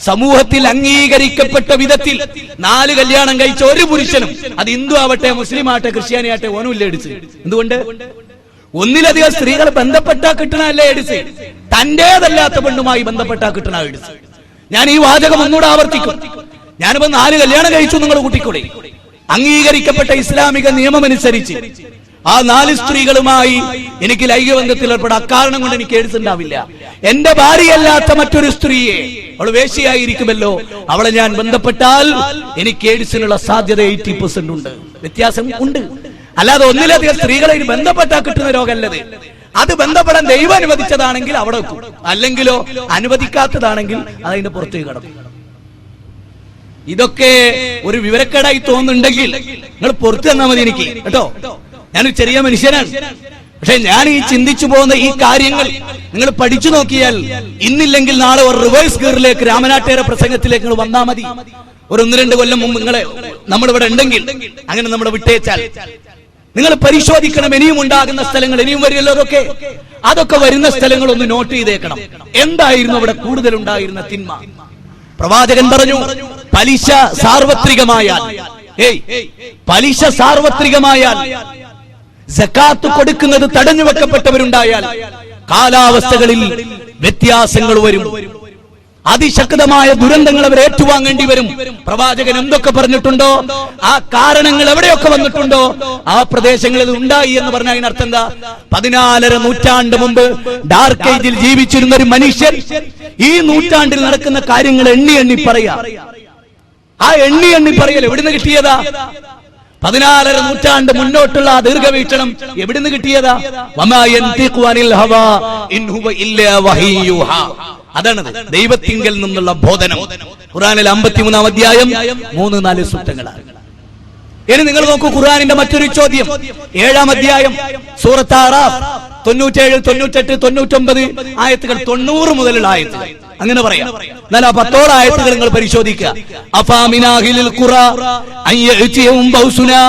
സമൂഹത്തിൽ അംഗീകരിക്കപ്പെട്ട വിധത്തിൽ 4 കല്യാണം കഴിച്ച ഒരു പുരുഷനും, അത് ഹിന്ദു ആവട്ടെ, മുസ്ലിം ആവട്ടെ, ക്രിസ്ത്യാനി ആവട്ടെ, ഓനുമില്ല എയ്ഡ്സ്. എന്തുകൊണ്ട്? ഒന്നിലധികം സ്ത്രീകൾ ബന്ധപ്പെട്ടാ കിട്ടണല്ലേ എയ്ഡ്സ്. തന്റേതല്ലാത്ത പെണ്ണുമായി ബന്ധപ്പെട്ടാ കിട്ടണ എയ്ഡ്സ്. ഞാൻ ഈ വാചകം ഒന്നുകൂടെ ആവർത്തിക്കും. ഞാനിപ്പോ 4 കല്യാണം കഴിച്ചു, നിങ്ങൾ കൂട്ടിക്കൂടെ. അംഗീകരിക്കപ്പെട്ട ഇസ്ലാമിക നിയമമനുസരിച്ച് ആ 4 സ്ത്രീകളുമായി എനിക്ക് ലൈംഗികബന്ധത്തിൽ ഏർപ്പെടാം. അക്കാരണം കൊണ്ട് എനിക്ക് എയ്ഡ്സ് ഉണ്ടാവില്ല. എന്റെ ഭാര്യയല്ലാത്ത മറ്റൊരു സ്ത്രീയെ, അവൾ വേശ്യയായിരിക്കുമല്ലോ, അവളെ ഞാൻ ബന്ധപ്പെട്ടാൽ എനിക്ക് എയ്ഡ്സിനുള്ള സാധ്യത 80% ഉണ്ട്. വ്യത്യാസം ഉണ്ട്. അല്ലാതെ ഒന്നിലധികം സ്ത്രീകളെ ബന്ധപ്പെട്ടാൽ കിട്ടുന്ന രോഗമല്ലത്. അത് ബന്ധപ്പെടാൻ ദൈവം അനുവദിച്ചതാണെങ്കിൽ അവിടെ വെക്കും, അല്ലെങ്കിലോ അനുവദിക്കാത്തതാണെങ്കിൽ അതിന്റെ പുറത്തേക്ക് കടക്കും. ഇതൊക്കെ ഒരു വിവരക്കേടായി തോന്നുന്നുണ്ടെങ്കിൽ നിങ്ങൾ പുറത്തു തന്നാൽ മതി എനിക്ക്, കേട്ടോ. ഞാനൊരു ചെറിയ മനുഷ്യനാണ്. പക്ഷെ ഞാൻ ഈ ചിന്തിച്ചു പോകുന്ന ഈ കാര്യങ്ങൾ നിങ്ങൾ പഠിച്ചു നോക്കിയാൽ ഇന്നില്ലെങ്കിൽ നാളെ ഒരു റിവേഴ്സ് ഗിയറിലേക്ക്, രാമനാട്ടേറെ പ്രസംഗത്തിലേക്ക് നിങ്ങൾ വന്നാൽ മതി. ഒരു 1-2 കൊല്ലം മുമ്പ് നിങ്ങളെ നമ്മളിവിടെ ഉണ്ടെങ്കിൽ അങ്ങനെ നമ്മളെ വിട്ടേച്ചാൽ നിങ്ങൾ പരിശോധിക്കണം. ഇനിയും ഉണ്ടാകുന്ന സ്ഥലങ്ങൾ ഇനിയും വരില്ലോ. അതൊക്കെ വരുന്ന സ്ഥലങ്ങൾ ഒന്ന് നോട്ട് ചെയ്തേക്കണം. എന്തായിരുന്നു അവിടെ കൂടുതൽ ഉണ്ടായിരുന്ന തിന്മ? പ്രവാചകൻ പറഞ്ഞു, പലിശ സാർവത്രികമായാൽ, പലിശ സാർവത്രികമായാൽ, സകാത്ത് കൊടുക്കുന്നത് തടഞ്ഞു വെക്കപ്പെട്ടവരുണ്ടായാൽ കാലാവസ്ഥകളിൽ വ്യത്യാസങ്ങൾ വരും, അതിശക്തമായ ദുരന്തങ്ങൾ അവർ ഏറ്റുവാങ്ങേണ്ടി വരും. പ്രവാചകൻ എന്തൊക്കെ പറഞ്ഞിട്ടുണ്ടോ, ആ കാരണങ്ങൾ എവിടെയൊക്കെ വന്നിട്ടുണ്ടോ ആ പ്രദേശങ്ങളിൽ ഉണ്ടായി എന്ന് പറഞ്ഞാൽ അതിനർത്ഥം എന്താ? 14 നൂറ്റാണ്ട് മുമ്പ് ഡാർക്ക് ഏജിൽ ജീവിച്ചിരുന്ന ഒരു മനുഷ്യൻ ഈ നൂറ്റാണ്ടിൽ നടക്കുന്ന കാര്യങ്ങൾ എണ്ണി എണ്ണി പറയാ. ആ എണ്ണി എണ്ണി പറയൽ എവിടുന്ന് കിട്ടിയതാ? 14 നൂറ്റാണ്ട് മുന്നോട്ടുള്ള ആ ദീർഘവീക്ഷണം എവിടുന്ന് കിട്ടിയതാ? വമാ യൻതിഖു അനിൽ ഹവാ ഇൻ ഹുവ ഇല്ലാ വഹയ്യുഹാ. അതാണ് ദൈവത്തിങ്കൽ നിന്നുള്ള ബോധനം. ഖുർആനിൽ 53-ാം അധ്യായം 3-4 സൂക്തങ്ങളാണ്. ഇനി നിങ്ങൾ നോക്കൂ, ഖുർആനിന്റെ മറ്റൊരു ചോദ്യം 7-ാം അധ്യായം സൂറത്ത് അറാഫ് 97, 98, 99 ആയത്തുകൾ, 90 മുതലുള്ള ആയത്തുകൾ, അങ്ങനെ പറയാം. എന്നാൽ ആ 10 ആയത്തുകൾ നിങ്ങൾ പരിശോധിക്കുക. അഫാമിനാഹിലിൽ ഖുറ അയ്യഅതിയഹും ബൗസുനാ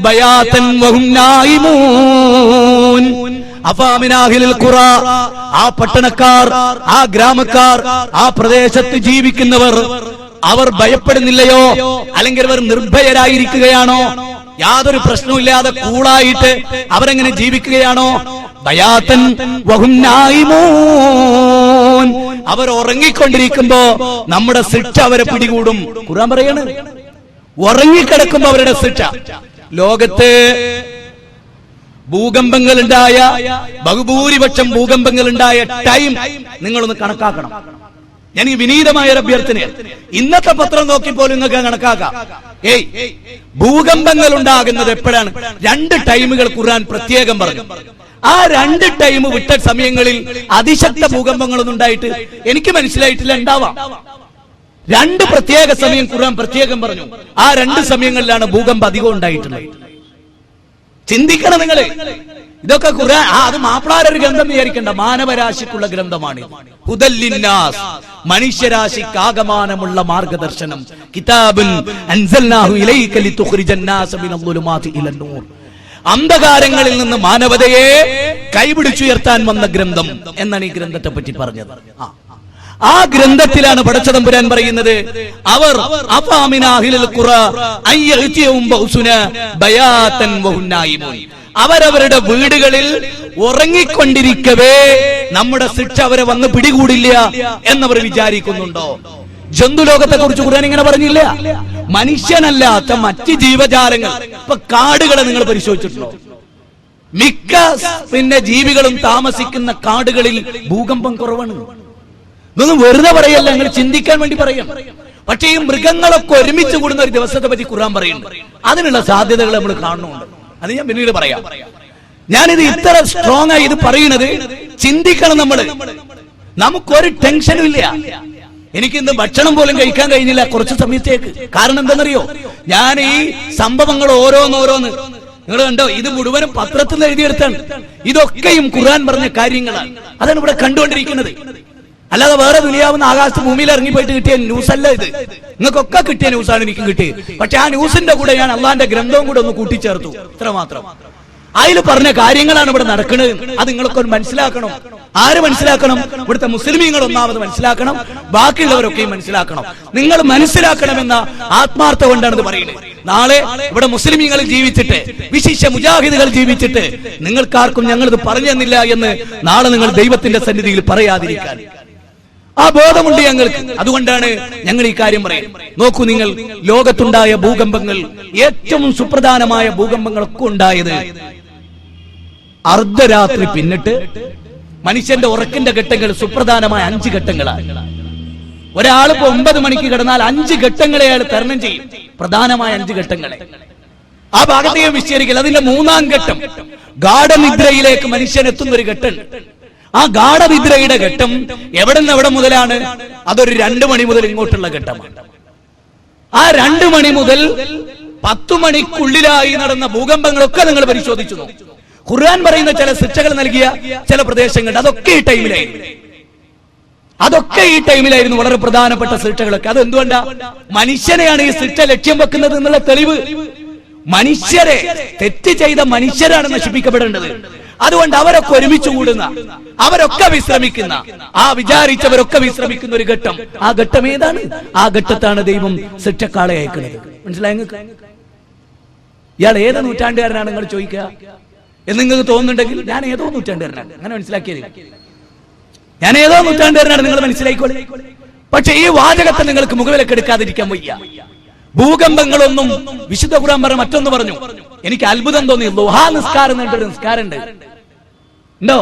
ബയാതൻ വഹും നായിമൂൻ. അഫാമിനാഹിലിൽ ഖുറ, ആ പട്ടണക്കാർ, ആ ഗ്രാമക്കാർ, ആ പ്രദേശത്ത് ജീവിക്കുന്നവർ, അവർ ഭയപ്പെടുന്നില്ലയോ? അല്ലെങ്കിൽ അവർ നിർഭയരായിരിക്കുകയാണോ? യാതൊരു പ്രശ്നവുമില്ലാതെ കൂളായിട്ട് അവരെങ്ങനെ ജീവിക്കുകയാണോ? ബയാതൻ വഹും നായിമൂൻ, അവർ ഉറങ്ങിക്കൊണ്ടിരിക്കുമ്പോ നമ്മുടെ ശിക്ഷ അവരെ പിടികൂടും. ഖുർആൻ പറയാണ്, ഉറങ്ങിക്കിടക്കുമ്പോ അവരുടെ ശിക്ഷ. ലോകത്ത് ഭൂകമ്പങ്ങൾ ഉണ്ടായ, ബഹുഭൂരിപക്ഷം ഭൂകമ്പങ്ങൾ ഉണ്ടായ ടൈം നിങ്ങളൊന്ന് കണക്കാക്കണം. ഞാൻ ഈ വിനീതമായ ഒരു അഭ്യർത്ഥന, ഇന്നത്തെ പത്രം നോക്കിപ്പോലും നിങ്ങൾക്ക് കണക്കാക്കാം. ഭൂകമ്പങ്ങൾ ഉണ്ടാകുന്നത് എപ്പോഴാണ്? 2 ടൈമുകൾ ഖുർആൻ പ്രത്യേകം പറഞ്ഞു. ആ 2 ടൈം വിട്ട സമയങ്ങളിൽ അതിശക്ത ഭൂകമ്പങ്ങളൊന്നും ഉണ്ടായിട്ട് എനിക്ക് മനസ്സിലായിട്ടില്ല. ഉണ്ടാവാം. 2 പ്രത്യേക സമയം ഖുർആൻ പ്രത്യേകം പറഞ്ഞു. ആ 2 സമയങ്ങളിലാണ് ഭൂകമ്പം അധികം ഉണ്ടായിട്ടുള്ളത്. ചിന്തിക്കണം നിങ്ങള്. ഇതൊക്കെ ഖുർആൻ, അത് മാപ്പിളാരൊരു ഗ്രന്ഥം വിചാരിക്കേണ്ട, മാനവരാശിക്കുള്ള ഗ്രന്ഥമാണ്. ഹുദല്ലിന്നാസ്, മനുഷ്യരാശിക്ക് ആകമാനമുള്ള മാർഗദർശനം. കിതാബുൻ അൻസൽനാഹു ഇലൈക ലിതുഖ്രിജന്നാസ മിനൽ-ളുലുമാതി ഇലൻ-നൂർ. അന്ധകാരങ്ങളിൽ നിന്ന് മാനവതയെ കൈപിടിച്ചുയർത്താൻ വന്ന ഗ്രന്ഥം എന്നാണ് ഈ ഗ്രന്ഥത്തെ പറ്റി പറഞ്ഞത്. ആ ഗ്രന്ഥത്തിലാണ് പടച്ചതമ്പുരാൻ പറയുന്നത്, അവർ അഫാമിനാഹിലിൽ ഖുറ അയ്യഅതിയഹും ബൗസുനാ ബയാതൻ വഹും നായിമൂൻ, അവരവരുടെ വീടുകളിൽ ഉറങ്ങിക്കൊണ്ടിരിക്കവേ നമ്മുടെ ശിക്ഷ അവരെ വന്ന് പിടികൂടില്ല എന്നവർ വിചാരിക്കുന്നുണ്ടോ? ജന്തുലോകത്തെ കുറിച്ച് ഖുർആൻ ഇങ്ങനെ പറഞ്ഞില്ല. മനുഷ്യനല്ലാത്ത മറ്റ് ജീവജാലങ്ങൾ, ഇപ്പൊ കാടുകളെ നിങ്ങൾ പരിശോധിച്ചിട്ടുണ്ടോ? മിക്ക ജീവികളും താമസിക്കുന്ന കാടുകളിൽ ഭൂകമ്പം കുറവാണ്. ഇതൊന്നും വെറുതെ പറയല്ല, നിങ്ങൾ ചിന്തിക്കാൻ വേണ്ടി പറയാം. പക്ഷേ ഈ മൃഗങ്ങളൊക്കെ ഒരുമിച്ച് കൂടുന്ന ഒരു ദിവസത്തെ പറ്റി ഖുർആൻ പറയുന്നു. അതിനുള്ള സാധ്യതകൾ നമ്മൾ കാണുന്നുണ്ട്. അത് ഞാൻ പിന്നീട് പറയാം. ഞാനിത് ഇത്ര സ്ട്രോങ് ആയി ഇത് പറയുന്നത് ചിന്തിക്കണം. നമുക്കൊരു ടെൻഷനും ഇല്ല. എനിക്കിന്ന് ഭക്ഷണം പോലും കഴിക്കാൻ കഴിഞ്ഞില്ല കുറച്ച് സമയത്തേക്ക്. കാരണം എന്താണെന്നറിയോ? ഞാൻ ഈ സംഭവങ്ങൾ ഓരോന്നോരോന്ന് നിങ്ങൾ കണ്ടോ, ഇത് മുഴുവനും പത്രത്തിൽ എഴുതിയെടുത്താണ്. ഇതൊക്കെയും ഖുർആൻ പറഞ്ഞ കാര്യങ്ങളാണ്. അതാണ് ഇവിടെ കണ്ടുകൊണ്ടിരിക്കുന്നത്. അല്ലാതെ വേറെ ദുനിയാവുന്ന ആകാശത്ത് ഭൂമിയിൽ ഇറങ്ങിപ്പോയിട്ട് കിട്ടിയ ന്യൂസ് അല്ല ഇത്. നിങ്ങൾക്കൊക്കെ കിട്ടിയ ന്യൂസാണ് എനിക്കും കിട്ടിയത്. പക്ഷെ ആ ന്യൂസിന്റെ കൂടെ ഞാൻ അള്ളാന്റെ ഗ്രന്ഥവും കൂടെ ഒന്ന് കൂട്ടിച്ചേർത്തു, ഇത്ര മാത്രം. അതിൽ പറഞ്ഞ കാര്യങ്ങളാണ് ഇവിടെ നടക്കുന്നത്. അത് നിങ്ങളൊക്കെ ഒന്ന് മനസ്സിലാക്കണം. ആര് മനസ്സിലാക്കണം? ഇവിടുത്തെ മുസ്ലിമീങ്ങൾ ഒന്നാമത് മനസ്സിലാക്കണം, ബാക്കിയുള്ളവരൊക്കെയും മനസ്സിലാക്കണം. നിങ്ങൾ മനസ്സിലാക്കണമെന്ന ആത്മാർത്ഥ കൊണ്ടാണ് ഇത് പറയുന്നത്. നാളെ ഇവിടെ മുസ്ലിമീങ്ങൾ ജീവിച്ചിട്ട്, വിശിഷ്യ മുജാഹിദുകൾ ജീവിച്ചിട്ട് നിങ്ങൾക്കാർക്കും ഞങ്ങളിത് പറഞ്ഞു തന്നില്ല എന്ന് നാളെ നിങ്ങൾ ദൈവത്തിന്റെ സന്നിധിയിൽ പറയാതിരിക്കാൻ ആ ബോധമുണ്ട് ഞങ്ങൾക്ക്. അതുകൊണ്ടാണ് ഞങ്ങൾ ഈ കാര്യം പറയുന്നത്. നോക്കൂ, നിങ്ങൾ ലോകത്തുണ്ടായ ഭൂകമ്പങ്ങൾ, ഏറ്റവും സുപ്രധാനമായ ഭൂകമ്പങ്ങളൊക്കെ ഉണ്ടായത് അർദ്ധരാത്രി പിന്നിട്ട് മനുഷ്യന്റെ ഉറക്കിന്റെ ഘട്ടങ്ങൾ സുപ്രധാനമായ 5 ഘട്ടങ്ങളാണ്. ഒരാളിപ്പോ 9 മണിക്ക് കിടന്നാൽ 5 ഘട്ടങ്ങളെ അയാൾ തരണം ചെയ്യും. പ്രധാനമായ 5 ഘട്ടങ്ങളെ ആ ഭാഗത്തേക്ക് വിശദീകരിക്കൽ. അതിന്റെ 3-ാം ഘട്ടം ഗാഢനിദ്രയിലേക്ക് മനുഷ്യൻ എത്തുന്ന ഒരു ഘട്ടം. ആ ഗാഢനിദ്രയുടെ ഘട്ടം എവിടെ നിന്ന് എവിടെ മുതലാണ്? അതൊരു 2 മണി മുതൽ ഇങ്ങോട്ടുള്ള ഘട്ടമാണ്. ആ 2 മണി മുതൽ 10 മണിക്കുള്ളിലായി നടന്ന ഭൂകമ്പങ്ങളൊക്കെ നിങ്ങൾ പരിശോധിച്ചു നോക്കും. ഖുർആൻ പറയുന്ന ചില ശിക്ഷകൾ നൽകിയ ചില പ്രദേശങ്ങളുണ്ട്. അതൊക്കെ ഈ ടൈമിലായിരുന്നു. അതൊക്കെ ഈ ടൈമിലായിരുന്നു വളരെ പ്രധാനപ്പെട്ട ശിക്ഷകളൊക്കെ. അതെന്തുകൊണ്ടാ? മനുഷ്യനെയാണ് ഈ ശിക്ഷ ലക്ഷ്യം വെക്കുന്നത് എന്നുള്ള തെളിവ്. മനുഷ്യരെ, തെറ്റ് ചെയ്ത മനുഷ്യരാണ് നശിപ്പിക്കപ്പെടേണ്ടത്. അതുകൊണ്ട് അവരൊക്കെ ഒരുമിച്ച് കൂടുന്ന, അവരൊക്കെ വിശ്രമിക്കുന്ന, ആ വിചാരിച്ചവരൊക്കെ വിശ്രമിക്കുന്ന ഒരു ഘട്ടം. ആ ഘട്ടം ഏതാണ്? ആ ഘട്ടത്താണ് ദൈവം ശിക്ഷക്കാളെ അയക്കുന്നത്. മനസ്സിലായി നിങ്ങൾക്ക്? ഇയാൾ ഏത് നൂറ്റാണ്ടുകാരനാണ് നിങ്ങൾ ചോദിക്കുക എന്ന് നിങ്ങൾക്ക് തോന്നുന്നുണ്ടെങ്കിൽ ഞാൻ ഏതോ നൂറ്റാണ്ടുകാരനാണ്, അങ്ങനെ മനസ്സിലാക്കിയത്. ഞാൻ ഏതോ നൂറ്റാണ്ടുകാരനാണ്, നിങ്ങൾ മനസ്സിലായിക്കോളെ. പക്ഷെ ഈ വാചകത്തെ നിങ്ങൾക്ക് മുഖവിലൊക്കെ എടുക്കാതിരിക്കാൻ വയ്യ. ഭൂകമ്പങ്ങളൊന്നും വിശുദ്ധ ഖുർആൻ പറഞ്ഞ മറ്റൊന്ന് പറഞ്ഞു. എനിക്ക് അത്ഭുതം തോന്നി. ളുഹാ നിസ്കാരം എന്നൊരു നിസ്കാരം ഉണ്ട്. ഉണ്ടോ?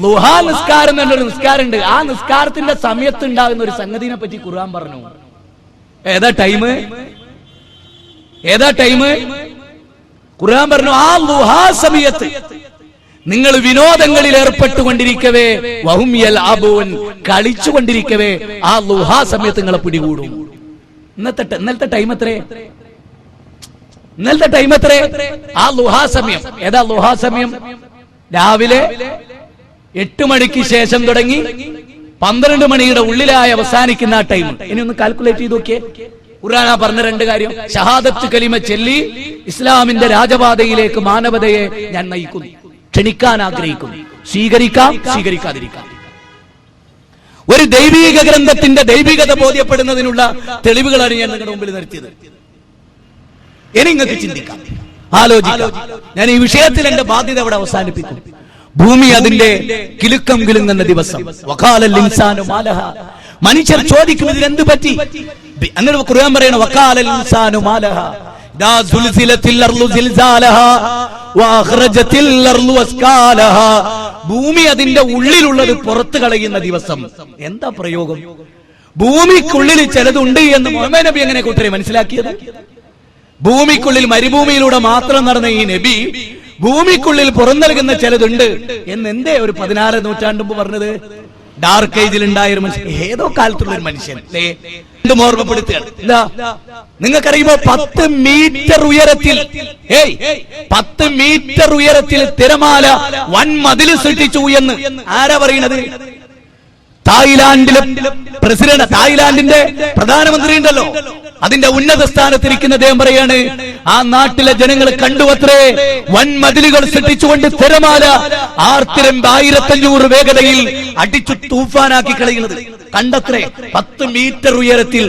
ളുഹാ നിസ്കാരം എന്നൊരു നിസ്കാരം ഉണ്ട്. ആ നിസ്കാരത്തിന്റെ സമയത്ത് ഉണ്ടാകുന്ന ഒരു സംഗതിനെ പറ്റി ഖുർആൻ പറഞ്ഞു. ഏതാ ടൈം? ഏതാ ടൈം? ഖുർആൻ പറഞ്ഞു ആ ളുഹാ സമയത്ത് നിങ്ങൾ വിനോദങ്ങളിൽ ഏർപ്പെട്ടുകൊണ്ടിരിക്കവേ, വഹും യൽഅബൂൻ, കളിച്ചുകൊണ്ടിരിക്കവേ ആ ളുഹാ സമയത്ത് നിങ്ങളെ പിടികൂടും. ഇന്നലത്തെ ടൈം എത്രേ? ഇന്നലത്തെ ടൈം എത്രേ? ആ ളുഹാ സമയം. ഏതാ ളുഹാ സമയം? രാവിലെ 8 മണിക്ക് ശേഷം തുടങ്ങി 12 മണിയുടെ ഉള്ളിലായി അവസാനിക്കുന്ന ആ ടൈം. ഇനി ഒന്ന് കാൽക്കുലേറ്റ് ചെയ്ത് നോക്കിയേ. ഖുർആൻ പറഞ്ഞ 2 കാര്യം. ഷഹാദത്ത് കലിമ ചൊല്ലി ഇസ്ലാമിന്റെ രാജപാതയിലേക്ക് മാനവതയെ ഞാൻ നയിക്കുന്നു, ക്ഷണിക്കാൻ ആഗ്രഹിക്കുന്നു. സ്വീകരിക്കാം, സ്വീകരിക്കാതിരിക്കാം. ഒരു ദൈവിക ഗ്രന്ഥത്തിന്റെ ദൈവികത ബോധ്യപ്പെടുന്നതിനുള്ള തെളിവുകളാണ് ഞാൻ നിങ്ങളുടെ മുമ്പിൽ നിർത്തിയത്. ഇനി നിങ്ങൾക്ക് ചിന്തിക്കാം, ആലോചിക്കാം. ഞാൻ ഈ വിഷയത്തിൽ എന്റെ ബാധ്യത അവിടെ അവസാനിപ്പിക്കും. ഭൂമി അതിന്റെ കിലുക്കം കിലുങ്ങുന്ന ദിവസം. വഖാലൽ ഇൻസാനു മാലഹ, മനുഷ്യർ ചോദിക്കും ഇതിനെന്ത് പറ്റി? അങ്ങനെ ഖുർആൻ പറയണ വഖാലൽ ഇൻസാനു മാലഹ ദാ സുൽസിലത്തിൽ അർളു സിൽസാലഹ വഅഖ്റജത്തിൽ അർളു അസ്കാലഹ. ഭൂമി അതിന്റെ ഉള്ളിലുള്ളത് പുറത്തു കളയുന്ന ദിവസം. എന്താ പ്രയോഗം? ഭൂമിക്കുള്ളിൽ ചിലതുണ്ട് എന്ന് മുഹമ്മദ് നബി എങ്ങനെ കൂട്ടരെ മനസ്സിലാക്കിയത്? ഭൂമിക്കുള്ളിൽ മരുഭൂമിയിലൂടെ മാത്രം നടന്ന ഈ നബി ഭൂമിക്കുള്ളിൽ പുറം നൽകുന്ന ചിലതുണ്ട് എന്ന് എന്തേ ഒരു 16 നൂറ്റാണ്ട് മുമ്പ് പറഞ്ഞത്? ഡാർക്ക് ഏജിൽ ഉണ്ടായ ഒരു മനുഷ്യൻ, ഏതോ കാലത്തുള്ള ഒരു മനുഷ്യൻ അല്ലേ, എന്തും ഓർമ്മപ്പെടുത്തുകയാണ്. എന്താ നിങ്ങൾക്കറിയുമോ? 10 മീറ്റർ ഉയരത്തിൽ 10 മീറ്റർ ഉയരത്തിൽ തിരമാല വൻമതിൽ സൃഷ്ടിച്ചു എന്ന് ആരാ പറയുന്നത്? തായ്ലാന്റിലെ പ്രസിഡന്റ്, തായ്ലാന്റിന്റെ പ്രധാനമന്ത്രി ഉണ്ടല്ലോ, അതിന്റെ ഉന്നത സ്ഥാനത്തിരിക്കുന്ന അദ്ദേഹം പറയാണ്, ആ നാട്ടിലെ ജനങ്ങൾ കണ്ടുവത്രേ വൻമതിലുകൾ സൃഷ്ടിച്ചുകൊണ്ട് തിരമാല ആർത്തിരം 1500 വേഗതയിൽ അടിച്ചു തൂഫാനാക്കി കളയുന്നത് കണ്ടത്രേ. 10 മീറ്റർ ഉയരത്തിൽ.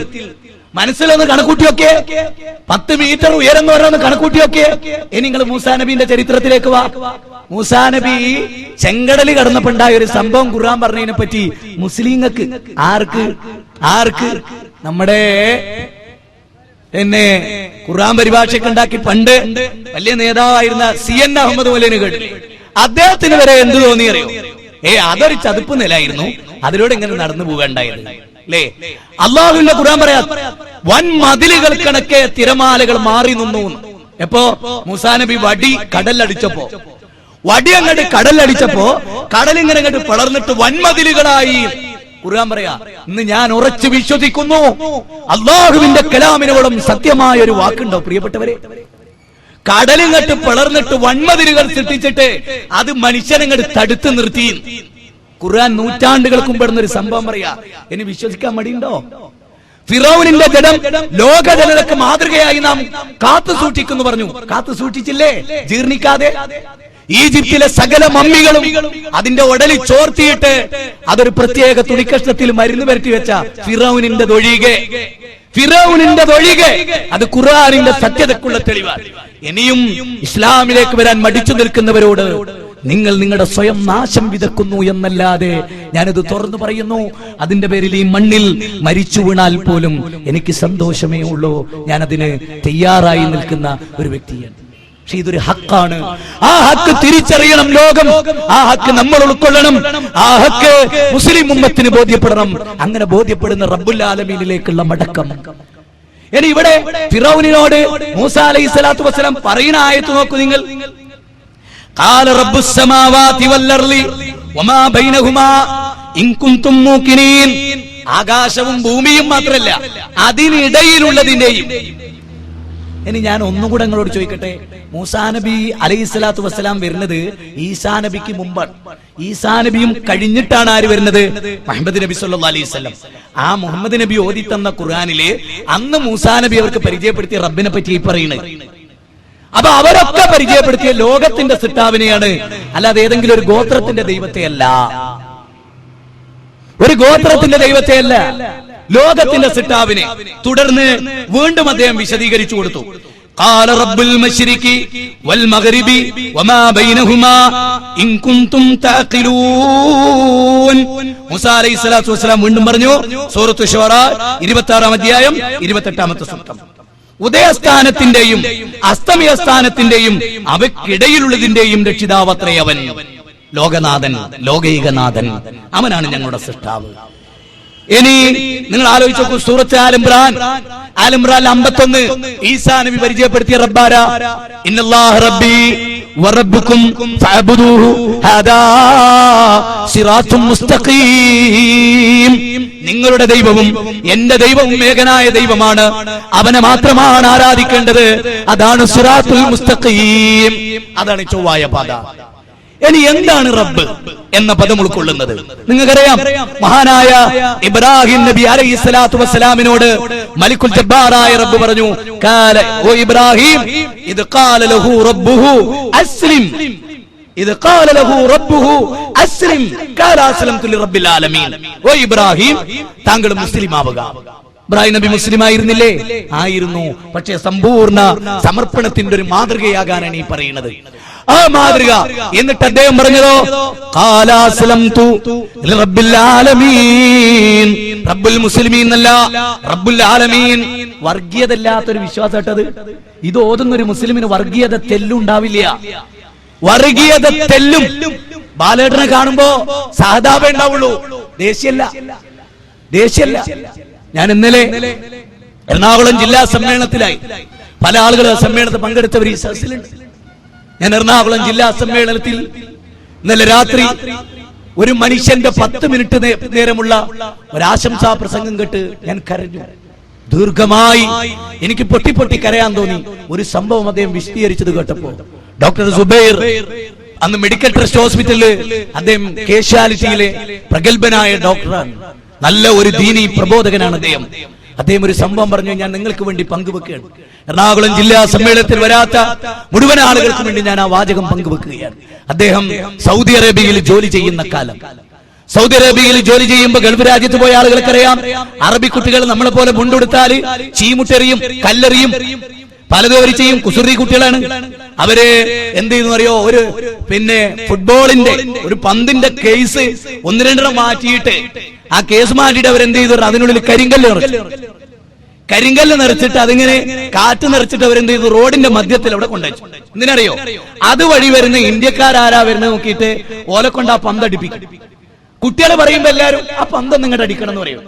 മനസ്സിലൊന്ന് കണക്കൂട്ടിയൊക്കെ 10 മീറ്റർ ഉയരം എന്ന് പറയുന്നത് കണക്കൂട്ടിയൊക്കെ. ഇനി നിങ്ങൾ മൂസാ നബിന്റെ ചരിത്രത്തിലേക്ക് വാ. മൂസാ നബി ചെങ്കടല് കടന്നപ്പോണ്ടായ ഒരു സംഭവം ഖുർആൻ പറഞ്ഞതിനെ പറ്റി മുസ്ലിങ്ങൾക്ക് ആർക്ക് നമ്മുടെ എന്നെ ഖുർആൻ പരിഭാഷയ്ക്ക് ഉണ്ടാക്കി പണ്ട് വലിയ നേതാവായിരുന്ന CN അഹമ്മദ് മൗലവി കേട്ടില്ലേ? അദ്ദേഹത്തിന് വരെ എന്ത് തോന്നി അറിയോ? അതൊരു ചതുപ്പ് നിലായിരുന്നു, അതിലൂടെ ഇങ്ങനെ നടന്നു പോകണ്ടായത് അല്ലേ? അള്ളാഹുവിന്റെ ഖുർആൻ പറയാ വൻ മതിലുകൾ കണക്കെ തിരമാലകൾ മാറി നിന്നു. എപ്പോ? മൂസാ നബി വടി കടലടിച്ചപ്പോ, വടി അങ്ങോട്ട് കടലടിച്ചപ്പോ കടലിങ്ങനെ അങ്ങോട്ട് പിളർന്നിട്ട് വൻമതിലുകളായി. ഖുർആൻ പറയാ ഇന്ന് ഞാൻ ഉറച്ചു വിശ്വസിക്കുന്നു അള്ളാഹുവിന്റെ കലാമിനോളം സത്യമായ ഒരു വാക്കുണ്ടോ പ്രിയപ്പെട്ടവരെ? കടലിങ്ങട്ട് പിളർന്നിട്ട് വൻമതിലുകൾ സൃഷ്ടിച്ചിട്ട് അത് മനുഷ്യനങ്ങട്ട് തടുത്തു നിർത്തി. ഖുർആൻ നൂറ്റാണ്ടുകൾക്ക് മുമ്പ് ഒരു സംഭവം പറയാ. ഇനി വിശ്വസിക്കാൻ മടിയുണ്ടോ? ഫിറൗനിന്റെ ജഡം ലോക ജനതയ്ക്ക് മാതൃകയായി നാം കാത്തു സൂക്ഷിക്കുന്നു പറഞ്ഞു. കാത്തു സൂക്ഷിച്ചില്ലേ? ജീർണിക്കാതെ. ഈജിപ്തിലെ സകല മമ്മികളും അതിന്റെ ഉടലിൽ ചോർത്തിയിട്ട് അതൊരു പ്രത്യേക തുണിക്കഷ്ണത്തിൽ മരുന്ന് പരത്തി വെച്ച ഫിറൗനിന്റെ തൊഴികെ അത് ഖുർആനിന്റെ സത്യതക്കുള്ള തെളിവാണ്. ഇനിയും ഇസ്ലാമിലേക്ക് വരാൻ മടിച്ചു നിൽക്കുന്നവരോട് നിങ്ങൾ നിങ്ങളുടെ സ്വയം നാശം വിതക്കുന്നു എന്നല്ലാതെ ഞാനിത് തുറന്നു പറയുന്നു. അതിന്റെ പേരിൽ ഈ മണ്ണിൽ മരിച്ചു വീണാൽ പോലും എനിക്ക് സന്തോഷമേ ഉള്ളൂ. ഞാനതിന് തയ്യാറായി നിൽക്കുന്ന ഒരു വ്യക്തിയാണ്. പക്ഷെ ഇതൊരു ഹക്കാണ്. ആ ഹക്ക് തിരിച്ചറിയണം ലോകം. ആ ഹക്ക് നമ്മൾ ഉൾക്കൊള്ളണം. ആ ഹക്ക് മുസ്ലിം ഉമ്മത്തിന് ബോധ്യപ്പെടണം. അങ്ങനെ ബോധ്യപ്പെടുന്ന റബ്ബുൽ ആലമീനിലേക്കുള്ള മടക്കം. ഇനി ഇവിടെ ഫിറൗനിനോട് മൂസാ അലൈഹിസ്സലാത്തു വസ്സലാം പറയുന്ന ആയത്ത് നോക്കൂ നിങ്ങൾ. ഖാല റബ്ബുസ് സമാവാതി വൽ അർളി വമാ ബൈനഹുമാ ഇൻ കുൻതും മൂഖിനീൻ. ആകാശവും ഭൂമിയും മാത്രമല്ല അതിനിടയിലുള്ളതിന്റെയും ഇനി ഞാൻ ഒന്നുകൂടെ നിങ്ങളോട് ചോദിക്കട്ടെ, മൂസാ നബി അലൈഹിസ്സലാത്തു വസ്സലാം വരുന്നത് ഈസാ നബിക്ക് മുമ്പാണ്. ഈസാ നബിയും കഴിഞ്ഞിട്ടാണ് ആര് വരുന്നത്? മുഹമ്മദ് നബി സല്ലല്ലാഹു അലൈഹി വസല്ലം. ആ മുഹമ്മദ് നബി ഓതി തന്ന ഖുർആനിലെ അന്ന് മൂസാ നബി അവർക്ക് പരിചയപ്പെടുത്തിയ റബ്ബിനെ പറ്റി പറയുന്നത്. അപ്പൊ അവരൊക്കെ പരിചയപ്പെടുത്തിയ ലോകത്തിന്റെ സൃഷ്ടാവിനെയാണ്, അല്ലാതെ ഏതെങ്കിലും ഒരു ഗോത്രത്തിന്റെ ദൈവത്തെ അല്ല. ഒരു ഗോത്രത്തിന്റെ ദൈവത്തെ അല്ല, ലോകത്തിന്റെ സൃഷ്ടാവിനെ. തുടർന്ന് വീണ്ടും അദ്ദേഹം വിശദീകരിച്ചു കൊടുത്തു. ഖാല റബ്ബുൽ മശ്രിഖി വൽ മഗ്രിബി വമാ ബൈനഹുമാ ഇൻ കുൻതും തഅഖിലൂൻ. മൂസാ അലൈഹിസ്സലാത്തു വസ്സലാം വീണ്ടും പറഞ്ഞു, സൂറത്തു ശുആറ 26-ാം അധ്യായം 28-ാമത്തെ സൂക്തം. ഉദയസ്ഥാനത്തിന്റെയും അസ്തമയസ്ഥാനത്തിന്റെയും അവയ്ക്കിടയിലുള്ളതിന്റെയും രക്ഷിതാവത്രേ അവൻ. ലോകനാഥൻ, ലോകൈകനാഥൻ, അവനാണ് ഞങ്ങളുടെ സൃഷ്ടാവ്. ഇനി നിങ്ങൾ ആലോചിച്ച് നോക്കൂ, സൂറത്ത് ആൽ-ഇംറാൻ 51 ഈസാ നബി പരിചയപ്പെടുത്തിയ റബ്ബാര. ഇന്നല്ലാഹ റബ്ബി വറബ്ബുക്കും ഫഅബ്ദൂഹു ഹാദാ സിറാത്തും മുസ്തഖീം. നിങ്ങളുടെ ദൈവവും എന്റെ ദൈവവും ഏകനായ ദൈവമാണ്, അവനെ മാത്രമാണ് ആരാധിക്കേണ്ടത്. അതാണ് സിറാത്തുൽ മുസ്തഖീം, അതാണ് ചൊവ്വായ പാത. ഇനി എന്താണ് റബ്ബ് എന്ന പദം ഉൾക്കൊള്ളുന്നത്? നിങ്ങൾക്കറിയാം, മഹാനായ ഇബ്രാഹിം നബി അലൈഹിസ്സലാത്തു വസ്സലാമിനോട് മലിക്കുൽ ജബ്ബാറായ റബ്ബ് പറഞ്ഞു, ഖാല ഓ ഇബ്രാഹിം, ഇദ് ഖാല ലഹു റബ്ബുഹു അസ്ലിം, ഇദ് ഖാല ലഹു റബ്ബുഹു അസ്ലിം ഖാല അസ്ലംതു ലിറബ്ബിൽ ആലമീൻ. ഓ ഇബ്രാഹിം, താങ്കൾ മുസ്ലിം ആവുക. ഇബ്രാഹിം നബി മുസ്ലിം ആയിരുന്നില്ലേ? ആയിരുന്നു. പക്ഷേ സമ്പൂർണ്ണ സമർപ്പണത്തിന്റെ ഒരു മാതൃകയാകാനാണ് ഈ പറയുന്നത്. ആ മാതൃക. എന്നിട്ട് അദ്ദേഹം പറഞ്ഞതോ, ഖാല അസ്ലംതു ലിറബ്ബിൽ ആലമീൻ. റബ്ബുൽ മുസ്ലിമീൻ എന്നല്ല, റബ്ബുൽ ആലമീൻ. വർഗീയതല്ലാത്തൊരു വിശ്വാസട്ടത്. ഇത് ഓതുന്ന ഒരു മുസ്ലിമിന് വർഗീയത തെല്ലുണ്ടാവില്ല. വർഗീയത തെല്ലും ബാലേട്ടനെ കാണുമ്പോ സഹതാപേ ഉണ്ടാവുള്ളൂ, ദേശീയല്ല. ഞാൻ ഇന്നലെ എറണാകുളം ജില്ലാ സമ്മേളനത്തിലായി. പല ആളുകൾ സമ്മേളനത്തിൽ പങ്കെടുത്തവർ ഈ സദസ്സിലുണ്ട്. ഞാൻ എറണാകുളം ജില്ലാ സമ്മേളനത്തിൽ ഇന്നലെ രാത്രി ഒരു മനുഷ്യന്റെ 10 മിനിറ്റ് നേരമുള്ള ഒരാശംസാ പ്രസംഗം കേട്ട് ഞാൻ കരഞ്ഞു. ദീർഘമായി എനിക്ക് പൊട്ടി പൊട്ടി കരയാൻ തോന്നി. ഒരു സംഭവം അദ്ദേഹം വിശദീകരിച്ചത് കേട്ടപ്പോ, ഡോക്ടർ സുബൈർ, അന്ന് മെഡിക്കൽ ട്രസ്റ്റ് ഹോസ്പിറ്റലില് അദ്ദേഹം കേഷ്വാലിറ്റിയിലെ പ്രഗത്ഭനായ ഡോക്ടറാണ്, നല്ല ഒരു ദീനി പ്രബോധകനാണ് അദ്ദേഹം. അദ്ദേഹം ഒരു സംഭവം പറഞ്ഞു, ഞാൻ നിങ്ങൾക്ക് വേണ്ടി പങ്കുവെക്കുകയാണ്. എറണാകുളം ജില്ലാ സമ്മേളനത്തിൽ വരാത്ത മുഴുവൻ ആളുകൾക്ക് വേണ്ടി ഞാൻ ആ വാചകം പങ്കുവെക്കുകയാണ്. അദ്ദേഹം സൗദി അറേബ്യയിൽ ജോലി ചെയ്യുന്ന കാലം. സൗദി അറേബ്യയിൽ ജോലി ചെയ്യുമ്പോൾ ഗൾഫ് രാജ്യത്ത് പോയ ആളുകൾക്കറിയാം, അറബി കുട്ടികൾ നമ്മളെ പോലെ മുണ്ടെടുത്താൽ ചീമുട്ടെറിയും, കല്ലെറിയും, പലതും അവർ ചെയ്യും. കുസൃതി കുട്ടികളാണ് അവര്. എന്ത് ചെയ്യുന്നു അറിയോ? ഒരു ഫുട്ബോളിന്റെ ഒരു പന്തിന്റെ കേസ് 1-2 മാറ്റിയിട്ട്, ആ കേസ് മാറ്റിയിട്ട് അവരെന്ത് ചെയ്തു? അതിനുള്ളിൽ കരിങ്കല്ല് നിറച്ചിട്ട് അതിങ്ങനെ കാറ്റ് നിറച്ചിട്ട് അവരെന്ത് ചെയ്തു? റോഡിന്റെ മധ്യത്തിൽ അവിടെ കൊണ്ടുവച്ചു. എന്തിനറിയോ? അതുവഴി വരുന്ന ഇന്ത്യക്കാരാരാ വരുന്നത് നോക്കിയിട്ട് ഓലെ കൊണ്ട് ആ പന്തടിപ്പിക്കും. കുട്ടികളെ പറയുമ്പോ എല്ലാരും ആ പന്തം നിങ്ങടെ അടിക്കണം എന്ന് പറയും.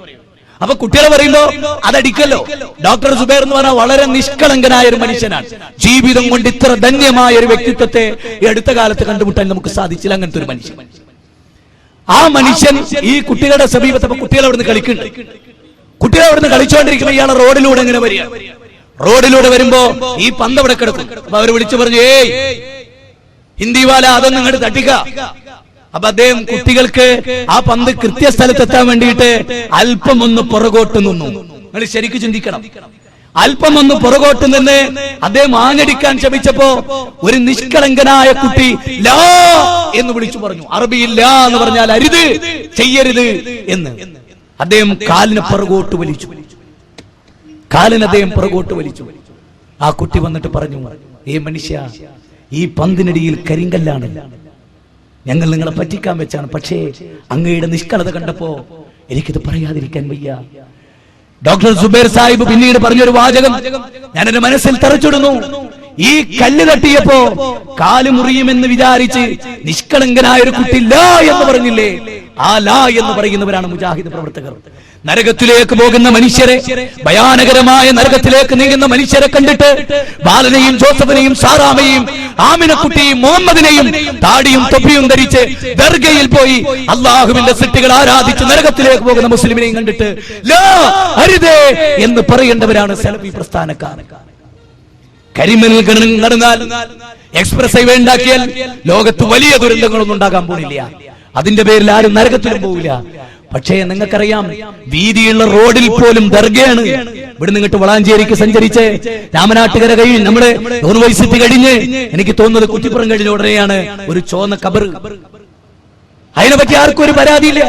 അപ്പൊ കുട്ടികളെ പറയുമ്പോ അതടിക്കല്ലോ. ഡോക്ടർ സുബൈർ എന്ന് പറഞ്ഞാൽ വളരെ നിഷ്കളങ്കനായ ഒരു മനുഷ്യനാണ്. ജീവിതം കൊണ്ട് ഇത്ര ധന്യമായ ഒരു വ്യക്തിത്വത്തെ അടുത്ത കാലത്ത് കണ്ടുമുട്ടാൻ നമുക്ക് സാധിച്ചില്ല. അങ്ങനത്തെ ഒരു മനുഷ്യൻ. ആ മനുഷ്യൻ ഈ കുട്ടികളുടെ സമീപത്തപ്പോ കുട്ടികൾ അവിടുന്ന് കളിക്കുന്നുണ്ട്. കുട്ടികൾ അവിടുന്ന് കളിച്ചുകൊണ്ടിരിക്കുമ്പോ ഇയാളെ റോഡിലൂടെ എങ്ങനെ വരിക? റോഡിലൂടെ വരുമ്പോ ഈ പന്ത് അവിടെ കിടക്കും. അപ്പൊ അവർ വിളിച്ചു പറഞ്ഞു, ഏയ് ഹിന്ദി വാല, അതൊന്നും ഇങ്ങോട്ട് തട്ടിക്ക. അപ്പൊ അദ്ദേഹം കുട്ടികൾക്ക് ആ പന്ത് കൃത്യസ്ഥലത്തെത്താൻ വേണ്ടിയിട്ട് അല്പം ഒന്ന് പുറകോട്ട് നിന്നു. നിങ്ങൾ ശരിക്കും ചിന്തിക്കണം. അല്പം ഒന്ന് പുറകോട്ട് നിന്ന് അദ്ദേഹം ആഞ്ഞടിക്കാൻ ശ്രമിച്ചപ്പോ ഒരു നിഷ്കളങ്കനായ കുട്ടി ലാ എന്ന് വിളിച്ചു പറഞ്ഞു. അറബിയിൽ ലാ എന്ന് പറഞ്ഞാൽ അരുത്, ചെയ്യരുത് എന്ന്. അദ്ദേഹം കാലിന് പുറകോട്ട് വലിച്ചു. പുറകോട്ട് വലിച്ചു. ആ കുട്ടി വന്നിട്ട് പറഞ്ഞു, ഏ മനുഷ്യ, ഈ പന്തിനടിയിൽ കരിങ്കല്ലാണ്. ഞങ്ങൾ നിങ്ങളെ പറ്റിക്കാൻ വെച്ചാണ്. പക്ഷേ അങ്ങയുടെ നിഷ്കളത കണ്ടപ്പോ എനിക്കിത് പറയാതിരിക്കാൻ വയ്യ. ഡോക്ടർ സുബൈർ സാഹിബ് പിന്നീട് പറഞ്ഞൊരു വാചകം ഞാൻ എന്റെ മനസ്സിൽ തറച്ചിടുന്നു. ഈ കല്ല് തട്ടിയപ്പോ കാല് മുറിയുമെന്ന് വിചാരിച്ച് നിഷ്കളങ്കനായ ഒരു കുട്ടി ലാ എന്ന് പറഞ്ഞില്ലേ? ആ ലാ എന്ന് പറയുന്നവരാണ് മുജാഹിദ് പ്രവർത്തകർ. നരകത്തിലേക്ക് പോകുന്ന മനുഷ്യരെ, ഭയാനകരമായ നരകത്തിലേക്ക് നീങ്ങുന്ന മനുഷ്യരെ കണ്ടിട്ട് ബാലനെയും ജോസഫിനെയും സാറാമയെയും ആമിനക്കുട്ടിയെയും മുഹമ്മദിനെയും താടിയും തൊപ്പിയും ധരിച്ച് ദർഗയിൽ പോയി അള്ളാഹുവിന്റെ സൃഷ്ടികൾ ആരാധിച്ച് നരകത്തിലേക്ക് പോകുന്ന മുസ്ലിമിനെയും കണ്ടിട്ട് ലാ, അരുതേ എന്ന് പറയേണ്ടവരാണ് സലഫി പ്രസ്ഥാനക്കാർ. കരിമണൽ നടന്നാൽ, എക്സ്പ്രസ് ഹൈവേ ഉണ്ടാക്കിയാൽ ലോകത്ത് വലിയ ദുരന്തങ്ങളൊന്നും ഉണ്ടാകാൻ പോണില്ല. അതിന്റെ പേരിൽ ആരും നരകത്തിലും പോവില്ല. പക്ഷേ നിങ്ങൾക്കറിയാം, വീതിയുള്ള റോഡിൽ പോലും ദർഗയാണ്. ഇവിടെ നിങ്ങട്ട് വളാഞ്ചേരിക്ക് സഞ്ചരിച്ച് രാമനാട്ടുകര കഴിഞ്ഞ് നമ്മുടെ യൂണിവേഴ്സിറ്റി കഴിഞ്ഞ് എനിക്ക് തോന്നുന്നത് കുറ്റിപ്പുറം കഴിഞ്ഞ ഉടനെയാണ് ഒരു ചോന്ന കബർ. അതിനെപ്പറ്റി ആർക്കും ഒരു പരാതിയില്ല.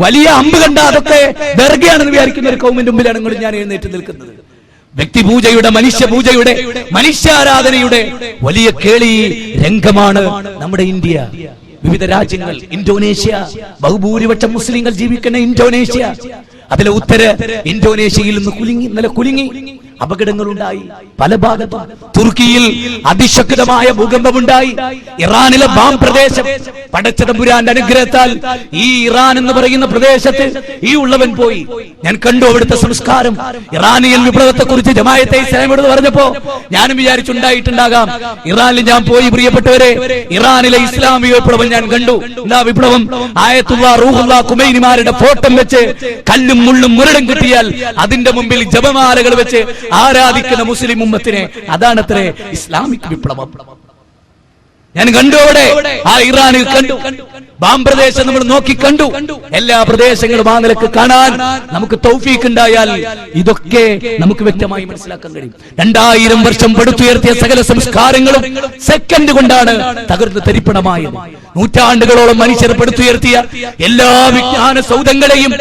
വലിയ അമ്പ് കണ്ട അതൊക്കെ ദർഗയാണെന്ന് വിചാരിക്കുന്ന ഒരു കൗമിന്റെ മുമ്പിലാണ് ഇങ്ങോട്ട് ഞാൻ എഴുന്നേറ്റ് നിൽക്കുന്നത്. വ്യക്തിപൂജയുടെ, മനുഷ്യപൂജയുടെ, മനുഷ്യാരാധനയുടെ വലിയ കേളി രംഗമാണ് നമ്മുടെ ഇന്ത്യ. വിവിധ രാജ്യങ്ങൾ, ഇന്തോനേഷ്യ, ബഹുഭൂരിപക്ഷം മുസ്ലിങ്ങൾ ജീവിക്കുന്ന ഇന്തോനേഷ്യ, അതിലെ ഉത്തര ഇന്തോനേഷ്യയിൽ നിന്ന് ഇന്നലെ കുലുങ്ങി അപകടങ്ങളുണ്ടായി. പല ഭാഗത്തും തുർക്കിയിൽ അതിശക്തമായ ഭൂകമ്പമുണ്ടായി. ഇറാനിലെ ബാം പ്രദേശം പടച്ചതമ്പുരാന്റെ അനുഗ്രഹത്താൽ ഈ ഇറാൻ എന്ന് പറയുന്ന പ്രദേശത്ത് ഈ ഉള്ളവൻ പോയി. ഞാൻ കണ്ടു അവിടുത്തെ സംസ്കാരം. ഇറാനിയൻ വിപ്ലവത്തെ കുറിച്ച് ജമാഅത്തെ ഇസ്ലാമിയോട് പറഞ്ഞപ്പോ ഞാനും വിചാരിച്ചുണ്ടായിട്ടുണ്ടാകാം. ഇറാനിൽ ഞാൻ പോയി, പ്രിയപ്പെട്ടവരെ, ഇറാനിലെ ഇസ്ലാമിക വിപ്ലവം ഞാൻ കണ്ടു. എന്താ വിപ്ലവം? ആയത്തുള്ള റൂഹുള്ള ഖുമൈനിമാരുടെ ഫോട്ടോ വെച്ച് കല്ലും മുള്ളും മുരടും കിട്ടിയാൽ അതിന്റെ മുമ്പിൽ ജപമാലകൾ വെച്ച് ആരാധിക്കുന്ന മുസ്ലിം ഉമ്മത്തിനെ, അതാണത്രേ ഇസ്ലാമിക് വിപ്ലവം. ഞാൻ കണ്ടു അവിടെ, ആ ഇറാനിൽ കണ്ടു. ബാം പ്രദേശം നമ്മൾ നോക്കി കണ്ടു. എല്ലാ പ്രദേശങ്ങളും ആ നിലക്ക് കാണാൻ നമുക്ക് തൗഫീഖ് ഉണ്ടായാൽ ഇതൊക്കെ നമുക്ക് വ്യക്തമായി മനസ്സിലാക്കാൻ കഴിയും. 2000 വർഷം പടുത്തുയർത്തിയ സകല സംസ്കാരങ്ങളും സെക്കൻഡ് കൊണ്ടാണ് തകർന്ന് തരിപ്പണമായത്. നൂറ്റാണ്ടുകളോളം മനുഷ്യർ പടുത്തുയർത്തിയ എല്ലാ വിജ്ഞാന സൗധങ്ങളെയും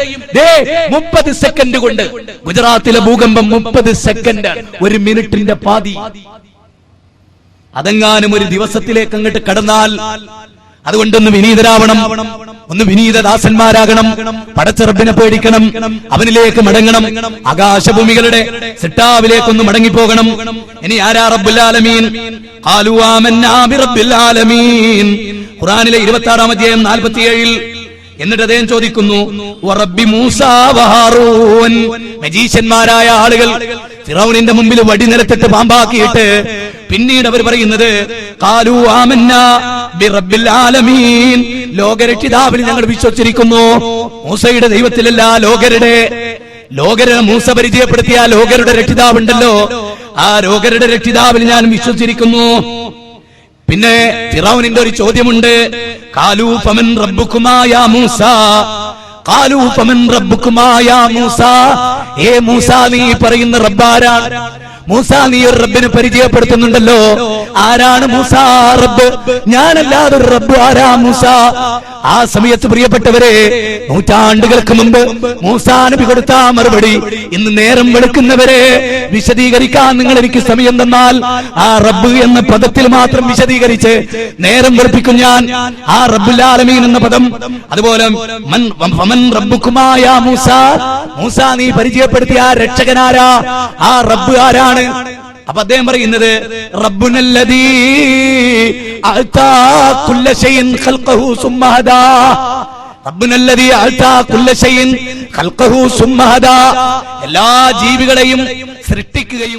30 സെക്കൻഡ് കൊണ്ട്, ഗുജറാത്തിലെ ഭൂകമ്പം 30 സെക്കൻഡ്, 1 മിനിറ്റിന്റെ പാതി. അതെങ്ങാനും ഒരു ദിവസത്തിലേക്ക് അങ്ങോട്ട് കടന്നാൽ, അതുകൊണ്ടൊന്ന് വിനീതരാവണം, ഒന്ന് വിനീതദാസന്മാരാകണം, പടച്ചറബിനെ പേടിക്കണം, അവനിലേക്ക് മടങ്ങണം, ആകാശഭൂമികളുടെ സിട്ടാവിലേക്കൊന്ന് മടങ്ങിപ്പോകണം. ഇനി ആരാ റബ്ബുൽ ആലമീൻ? ഖാലൂ ആമന്നാ ബിറബ്ബിൽ ആലമീൻ. ഖുർആനിലെ 26-ാം അധ്യായം 47-ൽ എന്നിട്ട് അദ്ദേഹം ചോദിക്കുന്നു, വറബ്ബി മൂസാ വഹാറൂൻ. മജീഷ്യന്മാരായ ആളുകൾ ഫിറൗനിന്റെ മുമ്പിൽ വടി നിലത്തിട്ട് പാമ്പാക്കിയിട്ട് പിന്നീട് അവർ പറയുന്നത്, ഖാലൂ ആമന്നാ ബിറബ്ബിൽ ആലമീൻ. ലോകരക്ഷിതാവിൽ ഞങ്ങൾ വിശ്വസിച്ചിരിക്കുന്നു. മൂസയുടെ ദൈവത്തിലല്ല, ലോകരുടെ മൂസ പരിചയപ്പെടുത്തിയ ലോകരുടെ രക്ഷിതാവുണ്ടല്ലോ, ആ ലോകരുടെ രക്ഷിതാവിൽ ഞാൻ വിശ്വസിച്ചിരിക്കുന്നു. പിന്നെ ഫിറൗനിന്റെ ഒരു ചോദ്യമുണ്ട്, ഖാലൂ ഫമൻ റബ്ബുകുമാ യാ മൂസ. ഖാലൂ ഫമൻ റബ്ബുകുമാ യാ മൂസ. ഏ മൂസ, നീ പറയുന്ന റബ്ബാരാണ്? മൂസ, നീ ഒരു റബ്ബിനെ പരിചയപ്പെടുത്തുന്നുണ്ടല്ലോ, ആരാണ് മൂസ റബ്ബ്? ഞാനല്ലാതെ ഒരു റബ്ബ് ആരാ മൂസ? ആ സമയത്ത് പ്രിയപ്പെട്ടവരെ, നൂറ്റാണ്ടുകൾക്ക് മുമ്പ് മൂസാ നബി കൊടുത്ത മറുപടി ഇന്ന് നേരം വെളുക്കുന്നവരെ വിശദീകരിക്കാൻ നിങ്ങൾ എനിക്ക് സമയം തന്നാൽ ആ റബ്ബ് എന്ന പദത്തിൽ മാത്രം വിശദീകരിച്ച് നേരം വെളുപ്പിക്കും ഞാൻ. ആ റബ്ബുൽ ആലമീൻ എന്ന പദം, അതുപോലെ മൻ റബ്ബുകുമാ യാ മൂസ. മൂസ, നീ പരിചയപ്പെടുത്തിയ ആ രക്ഷകനാരാ? ആ റബ്ബ് ആരാണ്? അപ്പൊ അദ്ദേഹം പറയുന്നത്, റബ്ബുനല്ലദീ അഅതാ കുല്ല ശൈഇൻ ഖൽഖഹു സുമ്മ ഹദാ. റബ്ബുനല്ലദീ അഅതാ കുല്ല ശൈഇൻ ഖൽഖഹു സുമ്മ ഹദാ. എല്ലാ ജീവികളെയും സൃഷ്ടിക്കുകയും